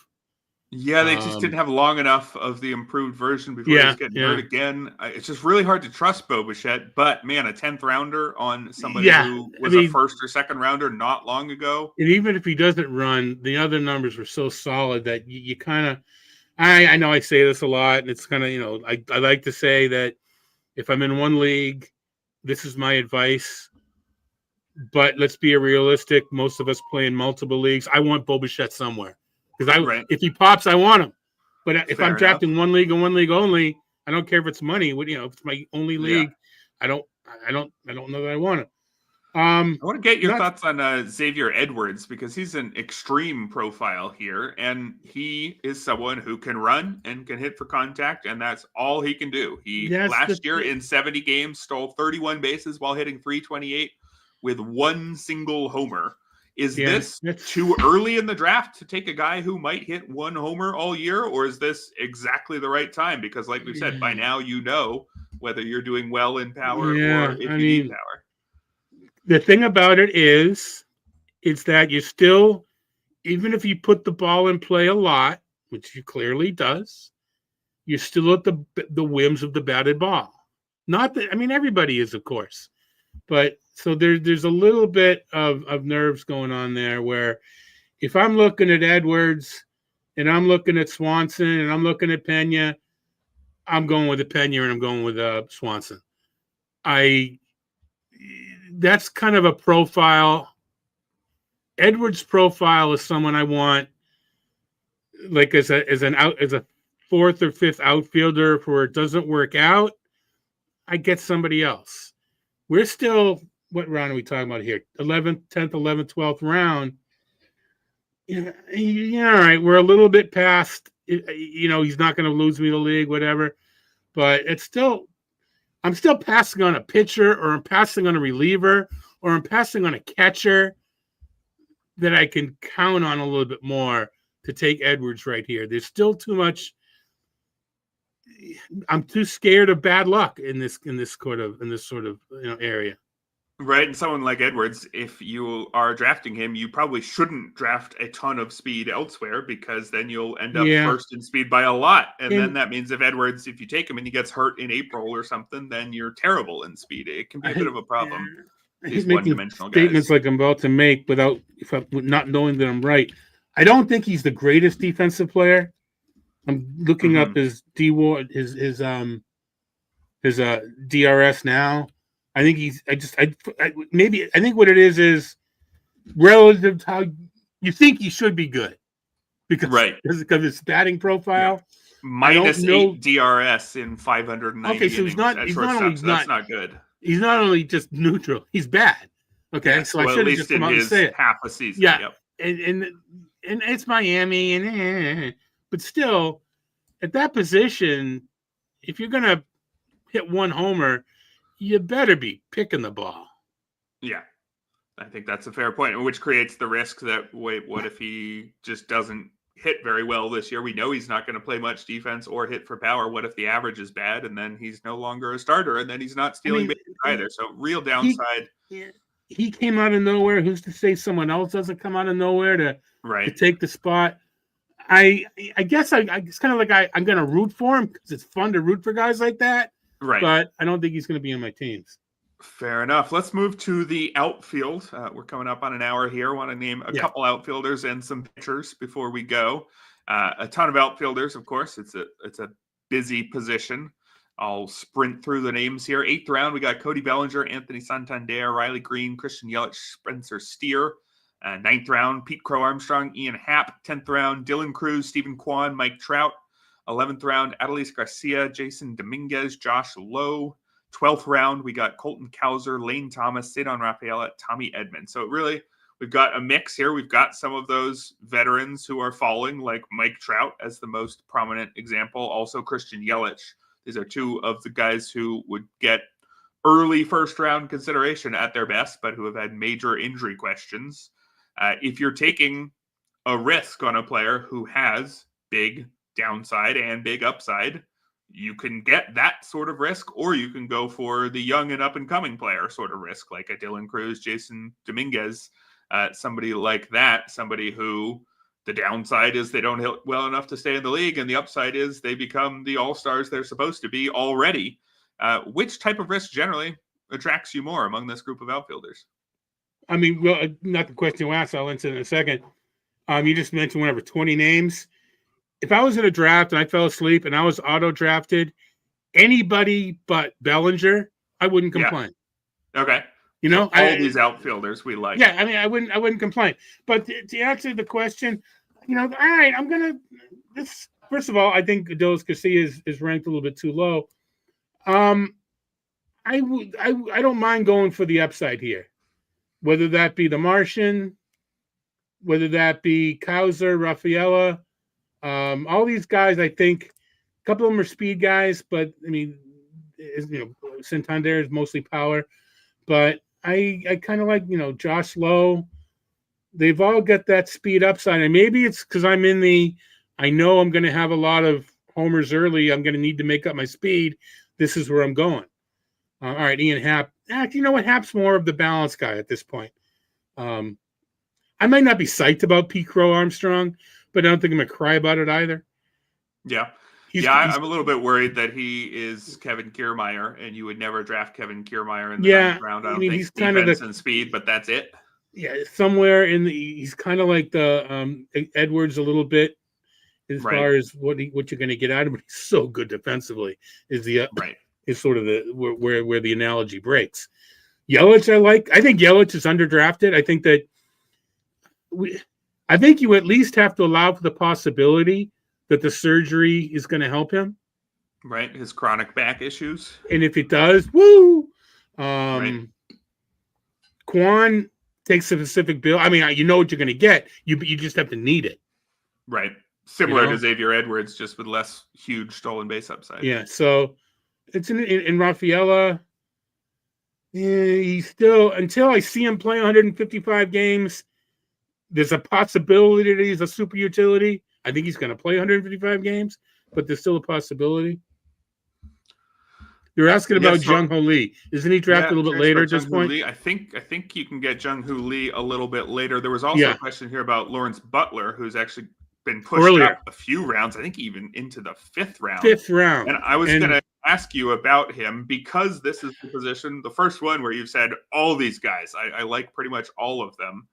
Yeah, they just didn't have long enough of the improved version before he was getting hurt again. It's just really hard to trust Bo Bichette, but man, a 10th rounder on somebody who was a 1st or 2nd rounder not long ago. And even if he doesn't run, the other numbers were so solid that you kind of, I know I say this a lot, and it's kind of, I like to say that if I'm in one league, this is my advice. But let's be realistic. Most of us play in multiple leagues. I want Bo Bichette somewhere. Because if he pops, I want him. But if I'm trapped in one league and one league only, I don't care if it's money. If it's my only league, I don't know that I want him. I want to get your thoughts on Xavier Edwards, because he's an extreme profile here, and he is someone who can run and can hit for contact, and that's all he can do. Last year in 70 games stole 31 bases while hitting .328 with one single homer. Is this too early in the draft to take a guy who might hit one homer all year, or is this exactly the right time? Because like we said, by now you know whether you're doing well in power or if you need power. The thing about it is that you still, even if you put the ball in play a lot, which he clearly does, you're still at the whims of the batted ball. Not that, everybody is, of course. But so there's a little bit of nerves going on there, where if I'm looking at Edwards and I'm looking at Swanson and I'm looking at Pena, I'm going with the Pena and I'm going with Swanson. That's kind of a profile. Edwards' profile is someone I want, like as a 4th or 5th outfielder. Where it doesn't work out, I get somebody else. We're still, what round are we talking about here? 11th, 10th, 11th, 12th round. All right, we're a little bit past he's not going to lose me the league, whatever. But I'm still passing on a pitcher, or I'm passing on a reliever, or I'm passing on a catcher that I can count on a little bit more to take Edwards right here. There's still too much. I'm too scared of bad luck in this sort of area. Right, and someone like Edwards, if you are drafting him, you probably shouldn't draft a ton of speed elsewhere, because then you'll end up first in speed by a lot. And then that means if you take him and he gets hurt in April or something, then you're terrible in speed. It can be a bit of a problem. These one-dimensional guys. Statements like I'm about to make without not knowing that I'm right. I don't think he's the greatest defensive player. I'm looking up his his DRS now. I think I think what it is relative to how you think he should be good, because of his batting profile. Minus 8 DRS in 590. Okay, so he's not only that's not good. He's not only just neutral, he's bad. Okay, yes, so I should have just come out and say it. Half a season. Yeah, and it's Miami, but still, at that position, if you're gonna hit one homer, you better be picking the ball. Yeah, I think that's a fair point, which creates the risk that, what if he just doesn't hit very well this year? We know he's not going to play much defense or hit for power. What if the average is bad, and then he's no longer a starter, and then he's not stealing bases either? So real downside. He came out of nowhere. Who's to say someone else doesn't come out of nowhere to take the spot? I guess it's kind of like I'm going to root for him, because it's fun to root for guys like that. Right. But I don't think he's going to be on my teams. Fair enough. Let's move to the outfield. We're coming up on an hour here. I want to name a couple outfielders and some pitchers before we go. A ton of outfielders, of course. It's a busy position. I'll sprint through the names here. 8th round, we got Cody Bellinger, Anthony Santander, Riley Green, Christian Yelich, Spencer Steer. 9th round, Pete Crow Armstrong, Ian Happ. 10th round, Dylan Cruz, Stephen Kwan, Mike Trout. 11th round, Adolis Garcia, Jason Dominguez, Josh Lowe. 12th round, we got Colton Cowser, Lane Thomas, Cedon Rafaela, Tommy Edman. So really, we've got a mix here. We've got some of those veterans who are falling, like Mike Trout as the most prominent example. Also Christian Yelich. These are two of the guys who would get early first-round consideration at their best, but who have had major injury questions. If you're taking a risk on a player who has big downside and big upside, you can get that sort of risk, or you can go for the young and up-and-coming player sort of risk, like a Dylan Cruz, Jason Dominguez, somebody like that, somebody who the downside is they don't hit well enough to stay in the league, and the upside is they become the all-stars they're supposed to be already. Which type of risk generally attracts you more among this group of outfielders? I mean, well, not the question you asked. I'll answer in a second. You just mentioned 20 names. If I was in a draft and I fell asleep and I was auto-drafted, anybody but Bellinger, I wouldn't complain. Yeah. Okay. All these outfielders we like. Yeah, I mean, I wouldn't complain. But to answer the question, all right, I'm gonna. This first of all, I think Adolis Garcia is ranked a little bit too low. I don't mind going for the upside here, whether that be the Martian, whether that be Cowser, Rafaela, all these guys. I think a couple of them are speed guys, but I mean, Santander is mostly power. But I kind of like Josh Lowe. They've all got that speed upside, and maybe it's because I'm I know I'm going to have a lot of homers early. I'm going to need to make up my speed. This is where I'm going. All right, Ian Happ. You know what? Happ's more of the balance guy at this point. I might not be psyched about Pete Crow Armstrong, but I don't think I'm going to cry about it either. Yeah. I'm a little bit worried that he is Kevin Kiermaier, and you would never draft Kevin Kiermaier in the 9th round. I don't think he's kind defense and speed, but that's it. Yeah, somewhere he's kind of like the Edwards a little bit as far as what you're going to get out of him. But he's so good defensively. Is sort of the where the analogy breaks. Yelich, I like. I think Yelich is underdrafted. I think that I think you at least have to allow for the possibility that the surgery is going to help him. Right. His chronic back issues. And if it does, woo! Kwan takes a specific bill. I mean, you know what you're going to get. You just have to need it. Right. Similar to Xavier Edwards, just with less huge stolen base upside. Yeah, so it's in Rafaela. He's still, until I see him play 155 games, there's a possibility that he's a super utility. I think he's going to play 155 games, but there's still a possibility. You're asking about Jung-Ho Lee. Isn't he drafted a little bit later at this point? Lee. I think you can get Jung-Ho Lee a little bit later. There was also a question here about Lawrence Butler, who's actually been pushed up a few rounds, I think even into the 5th round. And I was going to ask you about him because this is the position, the first one where you've said all these guys. I like pretty much all of them.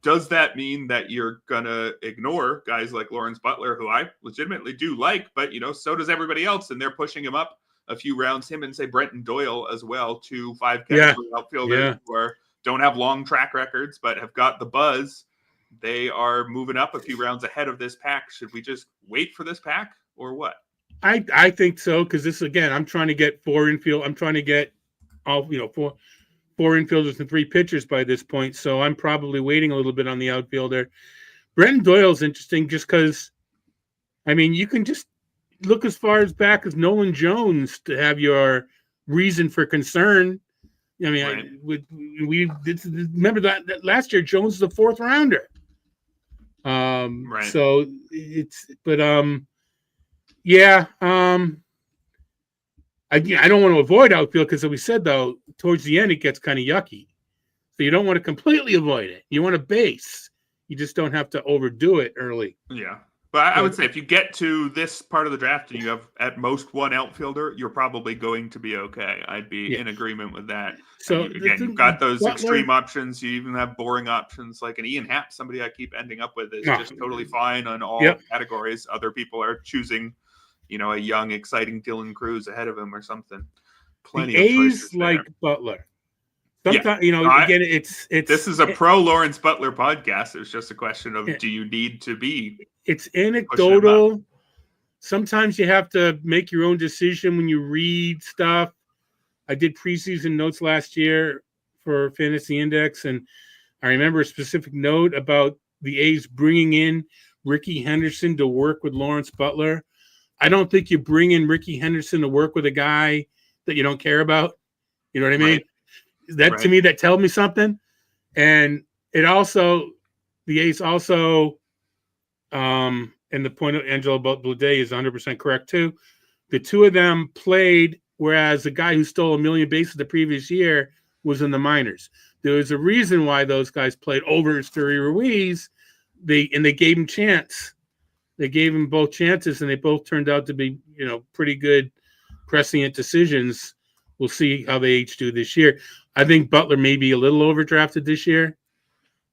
Does that mean that you're going to ignore guys like Lawrence Butler, who I legitimately do like, but, so does everybody else, and they're pushing him up a few rounds, him and, say, Brenton Doyle as well, 2 5-category outfielders who don't have long track records but have got the buzz. They are moving up a few rounds ahead of this pack. Should we just wait for this pack or what? I think so, because this, again, I'm trying to get 4 infield. I'm trying to get all, 4 infielders and 3 pitchers by this point, so I'm probably waiting a little bit on the outfielder. Brenton Doyle's interesting just because, you can just look as far as back as Nolan Jones to have your reason for concern. Remember that last year Jones was a 4th rounder. So it's, but I don't want to avoid outfield because, as we said, though, towards the end it gets kind of yucky. So you don't want to completely avoid it. You want to base. You just don't have to overdo it early. Yeah. But I would say if you get to this part of the draft and you have at most 1 outfielder, you're probably going to be okay. I'd be in agreement with that. So you've got those extreme options. You even have boring options like an Ian Happ, somebody I keep ending up with is just totally fine on all categories. Other people are choosing, a young, exciting Dylan Cruz ahead of him or something. Plenty of choices like there. Butler. Sometimes, again, it's this is a pro Lawrence Butler podcast. It's just a question of do you need to be? It's anecdotal. Sometimes you have to make your own decision when you read stuff. I did preseason notes last year for Fantasy Index, and I remember a specific note about the A's bringing in Ricky Henderson to work with Lawrence Butler. I don't think you bring in Ricky Henderson to work with a guy that you don't care about. You know what I mean? To me, that tells me something. And it also, the A's also, and the point of Angelo about Blue Day is 100% correct too. The 2 of them played, whereas the guy who stole 1 million bases the previous year was in the minors. There was a reason why those guys played over Esteury Ruiz. They gave him chance. They gave him both chances, and they both turned out to be, pretty good prescient decisions. We'll see how they each do this year. I think Butler may be a little overdrafted this year.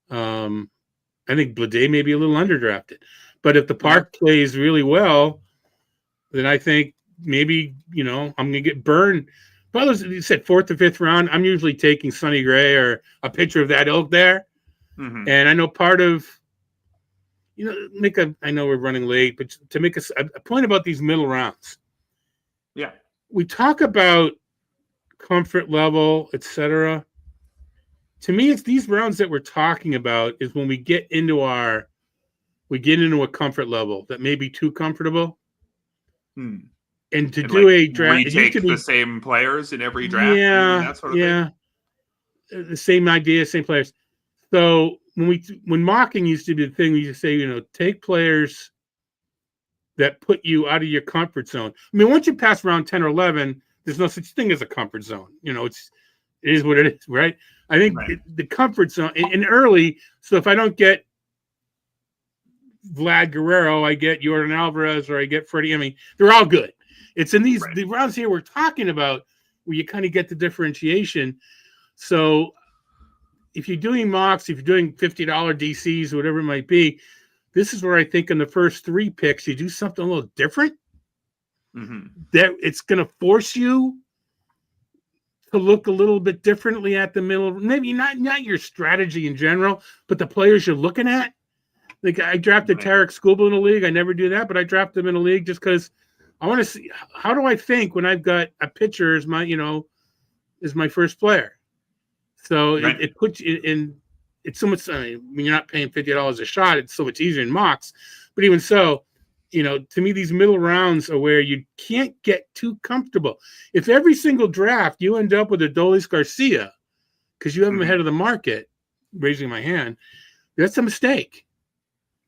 I think Blade may be a little underdrafted. But if the park plays really well, then I think maybe, I'm going to get burned. Butler's, you said 4th or 5th round. I'm usually taking Sonny Gray or a pitcher of that ilk there. Mm-hmm. And I know part of, I know we're running late, but to make a point about these middle rounds. Yeah. We talk about comfort level, etc. To me, it's these rounds that we're talking about is when we get into a comfort level that may be too comfortable. And to do a draft, retake the same players in every draft. That sort of thing. The same idea, same players. So when mocking used to be the thing, we used to say, take players that put you out of your comfort zone. Once you pass round 10 or 11, there's no such thing as a comfort zone. It is what it is, right? I think the comfort zone in early. So if I don't get Vlad Guerrero, I get Yordan Alvarez, or I get Freddie. They're all good. It's in the rounds here we're talking about where you kind of get the differentiation. So if you're doing mocks, if you're doing $50 DCs, whatever it might be, this is where I think in the first 3 picks, you do something a little different. Mm-hmm. That it's going to force you to look a little bit differently at the middle. Maybe not your strategy in general, but the players you're looking at. Like I drafted Tarek Skubal in a league. I never do that, but I drafted him in a league just because I want to see how do I think when I've got a pitcher as my first player. So it puts you in. It's so much. When you're not paying $50 a shot, it's so much easier in mocks. But even so, to me, these middle rounds are where you can't get too comfortable. If every single draft you end up with a Adolis Garcia because you have him ahead of the market, raising my hand, that's a mistake.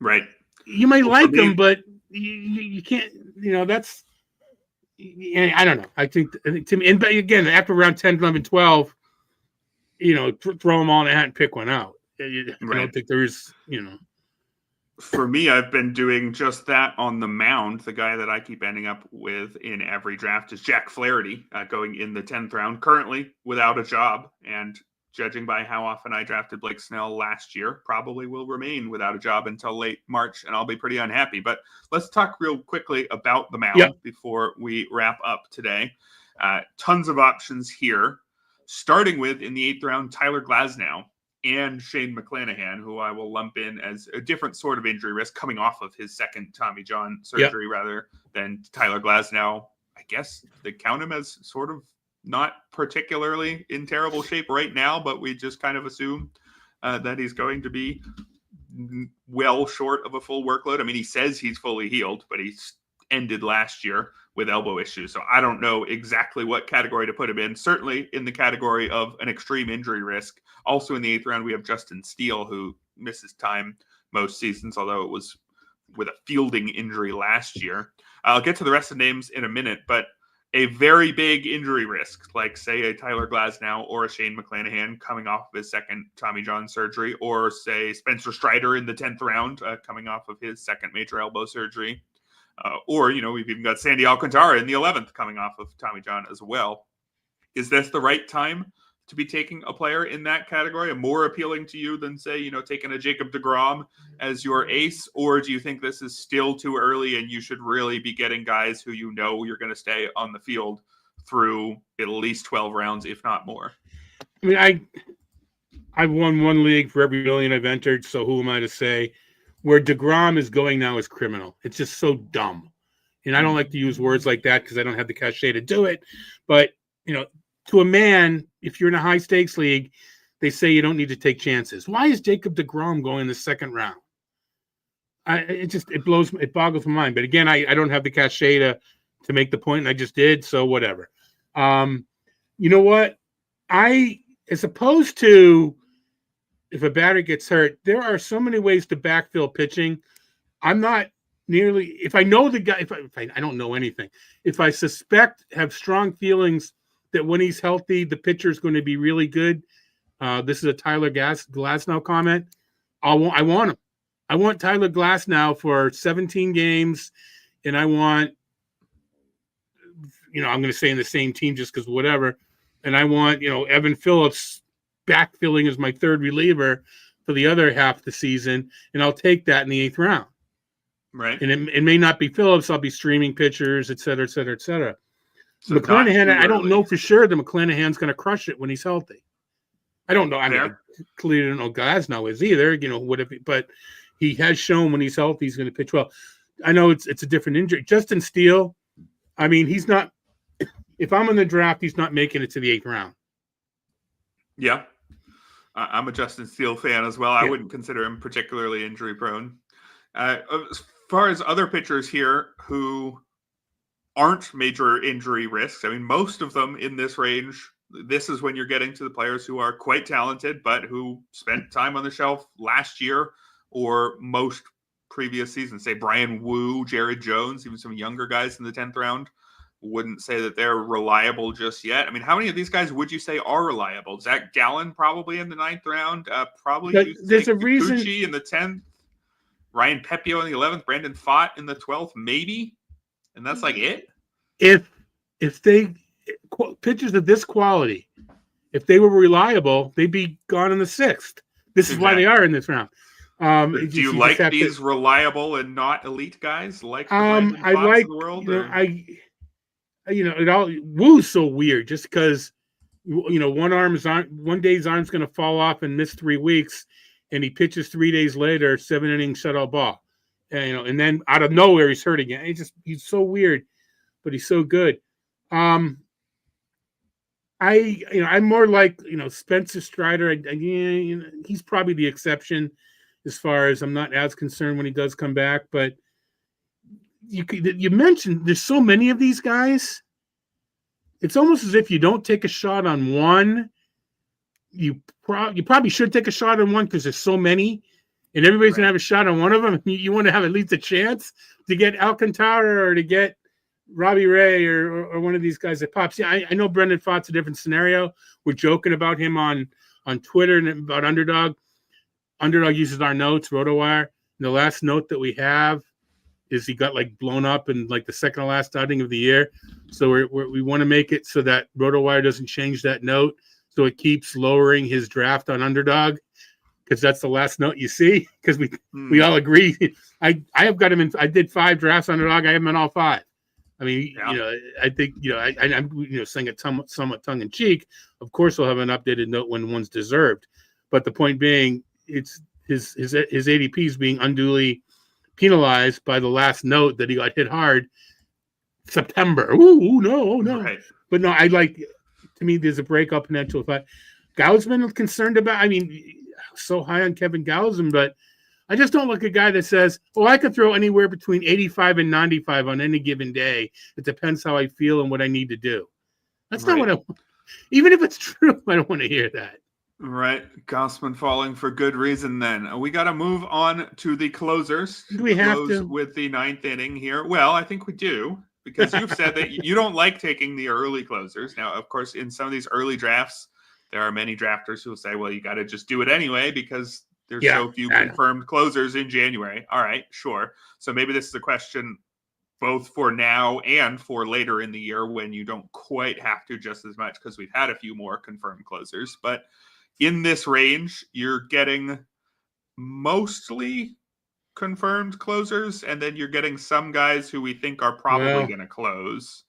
Right. You might like him, but you can't. That's. I don't know. I think to me, and again, after round 10, 11, 12, throw them all in a hat and pick one out. I don't think there's, For me, I've been doing just that on the mound. The guy that I keep ending up with in every draft is Jack Flaherty, going in the 10th round, currently without a job. And judging by how often I drafted Blake Snell last year, probably will remain without a job until late March, and I'll be pretty unhappy. But let's talk real quickly about the mound before we wrap up today. Tons of options here, starting with, in the 8th round, Tyler Glasnow and Shane McClanahan, who I will lump in as a different sort of injury risk coming off of his second Tommy John surgery rather than Tyler Glasnow. I guess they count him as sort of not particularly in terrible shape right now, but we just kind of assume that he's going to be well short of a full workload. I mean, he says he's fully healed, but he's ended last year with elbow issues. So I don't know exactly what category to put him in. Certainly in the category of an extreme injury risk. Also in the 8th round, we have Justin Steele, who misses time most seasons, although it was with a fielding injury last year. I'll get to the rest of the names in a minute, but a very big injury risk, like say a Tyler Glasnow or a Shane McClanahan coming off of his second Tommy John surgery, or say Spencer Strider in the 10th round coming off of his second major elbow surgery. Or, we've even got Sandy Alcantara in the 11th coming off of Tommy John as well. Is this the right time to be taking a player in that category? More appealing to you than, say, taking a Jacob deGrom as your ace? Or do you think this is still too early and you should really be getting guys who you're going to stay on the field through at least 12 rounds, if not more? I mean, I've won one league for every million I've entered, so who am I to say? Where deGrom is going now is criminal. It's just so dumb. And I don't like to use words like that because I don't have the cachet to do it. But, to a man, if you're in a high stakes league, they say you don't need to take chances. Why is Jacob deGrom going in the 2nd round? It boggles my mind. But again, I don't have the cachet to make the point, and I just did. So whatever. You know what? As opposed to, if a batter gets hurt, there are so many ways to backfill pitching. I'm not nearly, if I know the guy, if I don't know anything, if I have strong feelings that when he's healthy, the pitcher is going to be really good. This is a Tyler Glasnow comment. I want him. I want Tyler Glasnow for 17 games, and I want, I'm going to say in the same team just because whatever. And I want, Evan Phillips backfilling as my 3rd reliever for the other half of the season, and I'll take that in the 8th round. Right. And it may not be Phillips. I'll be streaming pitchers, et cetera, et cetera, et cetera. So McClanahan, I don't know for sure that McClanahan's going to crush it when he's healthy. I don't know. I mean, I clearly don't know Glasnow is either, but he has shown when he's healthy, he's going to pitch well. I know it's a different injury. Justin Steele, I mean, he's not, if I'm in the draft, he's not making it to the 8th round. Yeah. I'm a Justin Steele fan as well. I wouldn't consider him particularly injury prone. As far as other pitchers here who aren't major injury risks, I mean, most of them in this range, this is when you're getting to the players who are quite talented, but who spent time on the shelf last year or most previous seasons. Say Brian Wu, Jared Jones, even some younger guys in the 10th round. Wouldn't say that they're reliable just yet. I mean, how many of these guys would you say are reliable? Zach Gallen probably in the 9th round. Probably there's a reason in the 10th. Ryan Pepio in the 11th. Brandon Pfaadt in the 12th, maybe. And that's like it. If they pitchers of this quality, if they were reliable, they'd be gone in the 6th. This is why they are in this round. Do you like these reliable and not elite guys? Like the Brandon Pfaadts of the world? Woo's so weird just because one day his arm's going to fall off and miss 3 weeks, and he pitches 3 days later, 7-inning shutout ball, and then out of nowhere he's hurt again. He's so weird, but he's so good. I'm more like Spencer Strider. He's probably the exception. as far as I'm not as concerned when he does come back. But you mentioned there's so many of these guys. It's almost as if you don't take a shot on one. You probably should take a shot on one because there's so many, and everybody's gonna have a shot on one of them. You want to have at least a chance to get Alcantara or to get Robbie Ray or one of these guys that pops. Yeah, I know Brendan Fought's a different scenario. We're joking about him on Twitter and about Underdog. Underdog uses our notes, RotoWire. And the last note that we have is he got like blown up in like the second to last outing of the year. So we want to make it so that RotoWire doesn't change that note. So it keeps lowering his draft on Underdog because that's the last note you see. Because we all agree. I have got him in. I did 5 drafts on Underdog. I have him in all 5. I mean, I think I'm saying it somewhat tongue in cheek. Of course, we'll have an updated note when one's deserved. But the point being, it's his ADP is being unduly penalized by the last note that he got hit hard. September. Ooh, no. Right. But no, to me, there's a breakout potential. But Gausman is concerned about, so high on Kevin Gausman, but I just don't look at a guy that says, I could throw anywhere between 85 and 95 on any given day. It depends how I feel and what I need to do. That's not what I want. Even if it's true, I don't want to hear that. Right. Gausman falling for good reason then. We got to move on to the closers. Do we have to? With the 9th inning here. Well, I think we do. Because you've said that you don't like taking the early closers. Now, of course, in some of these early drafts, there are many drafters who will say, well, you got to just do it anyway because there's so few confirmed closers in January. All right, sure. So maybe this is a question both for now and for later in the year when you don't quite have to just as much because we've had a few more confirmed closers. But in this range, you're getting mostly confirmed closers, and then you're getting some guys who we think are probably going to close.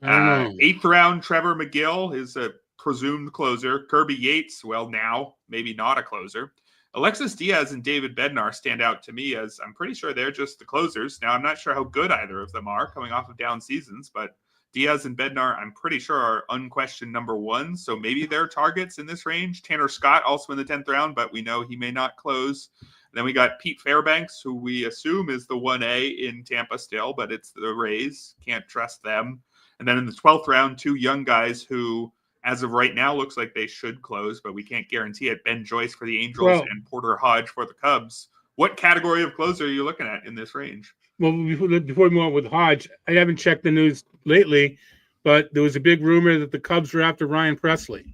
8th round, Trevor McGill is a presumed closer. Kirby Yates, well, now maybe not a closer. Alexis Diaz and David Bednar stand out to me as I'm pretty sure they're just the closers. Now, I'm not sure how good either of them are coming off of down seasons, but Diaz and Bednar, I'm pretty sure, are unquestioned number 1, so maybe they're targets in this range. Tanner Scott also in the 10th round, but we know he may not close. Then we got Pete Fairbanks, who we assume is the 1A in Tampa still, but it's the Rays. Can't trust them. And then in the 12th round, 2 young guys who, as of right now, looks like they should close, but we can't guarantee it. Ben Joyce for the Angels and Porter Hodge for the Cubs. What category of closer are you looking at in this range? Well, before we move on with Hodge, I haven't checked the news lately, but there was a big rumor that the Cubs were after Ryan Presley.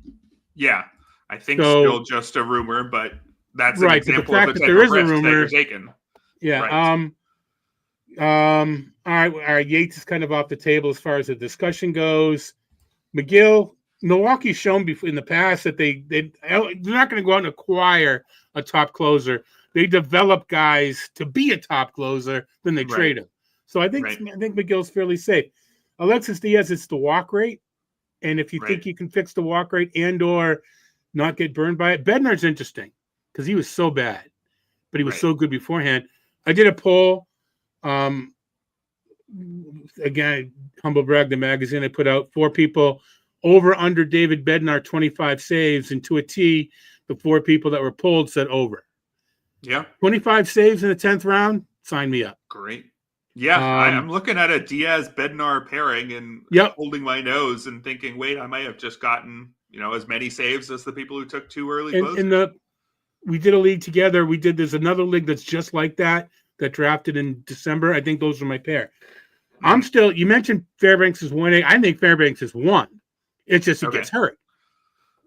Yeah, I think still just a rumor, but that's an example of the type there of is risk a rumor that you're taking. Yeah. Right. All right. Yates is kind of off the table as far as the discussion goes. McGill, Milwaukee's shown before in the past that they're not going to go out and acquire a top closer. They develop guys to be a top closer, then they trade them. So I think McGill's fairly safe. Alexis Diaz, it's the walk rate, and if you think you can fix the walk rate and or not get burned by it, Bednar's interesting because he was so bad, but he was so good beforehand. I did a poll. Again, humble brag, the magazine I put out 4 people over under David Bednar 25 saves, and to a T, the 4 people that were polled said over. Yeah. 25 saves in the 10th round, sign me up. Great. Yeah, I'm looking at a Diaz-Bednar pairing and holding my nose and thinking, wait, I might have just gotten, as many saves as the people who took 2 early closes. We did a league together. There's another league that's just like that drafted in December. I think those are my pair. You mentioned Fairbanks is 1A. I think Fairbanks is 1. It's just, it gets hurt.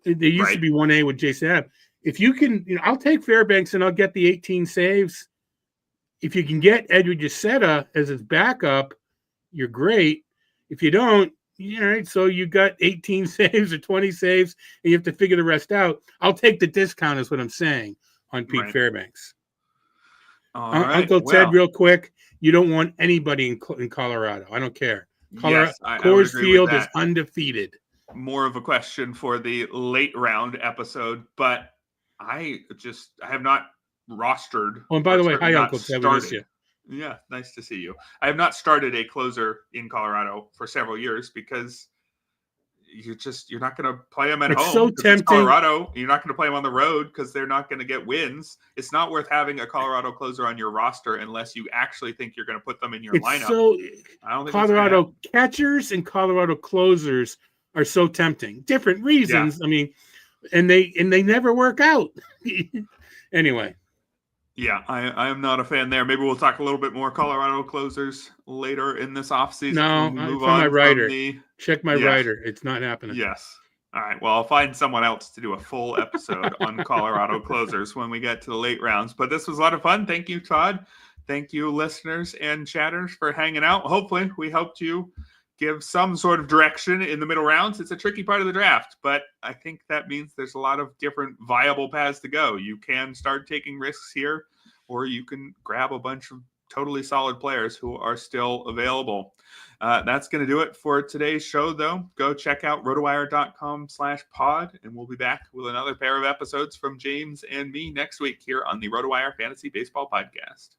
There used to be 1A with Jason Adams. If you can, I'll take Fairbanks and I'll get the 18 saves. If you can get Edwin Giussetta as his backup, you're great. If you don't, so you got 18 saves or 20 saves, and you have to figure the rest out. I'll take the discount is what I'm saying on Pete Fairbanks. All right. Uncle Ted, real quick, you don't want anybody in Colorado. I don't care. Colorado, Coors Field is undefeated. More of a question for the late round episode, but I have not rostered. Oh, and by the way, hi, Uncle Ted. We miss you. Yeah, nice to see you. I have not started a closer in Colorado for several years because you're not going to play them at It's home. so 'cause it's tempting. Colorado. You're not going to play them on the road because they're not going to get wins. It's not worth having a Colorado closer on your roster unless you actually think you're going to put them in your lineup. So I don't think Colorado catchers and Colorado closers are so tempting. Different reasons. Yeah. I mean, and they never work out. Anyway. Yeah, I am not a fan there. Maybe we'll talk a little bit more Colorado closers later in this offseason. No, Move it's on my writer. from Check my writer. It's not happening. Yes. All right. Well, I'll find someone else to do a full episode on Colorado closers when we get to the late rounds. But this was a lot of fun. Thank you, Todd. Thank you, listeners and chatters, for hanging out. Hopefully, we helped you give some sort of direction in the middle rounds. It's a tricky part of the draft, but I think that means there's a lot of different viable paths to go. You can start taking risks here, or you can grab a bunch of totally solid players who are still available. That's going to do it for today's show, though. Go check out rotowire.com/pod, and we'll be back with another pair of episodes from James and me next week here on the RotoWire Fantasy Baseball Podcast.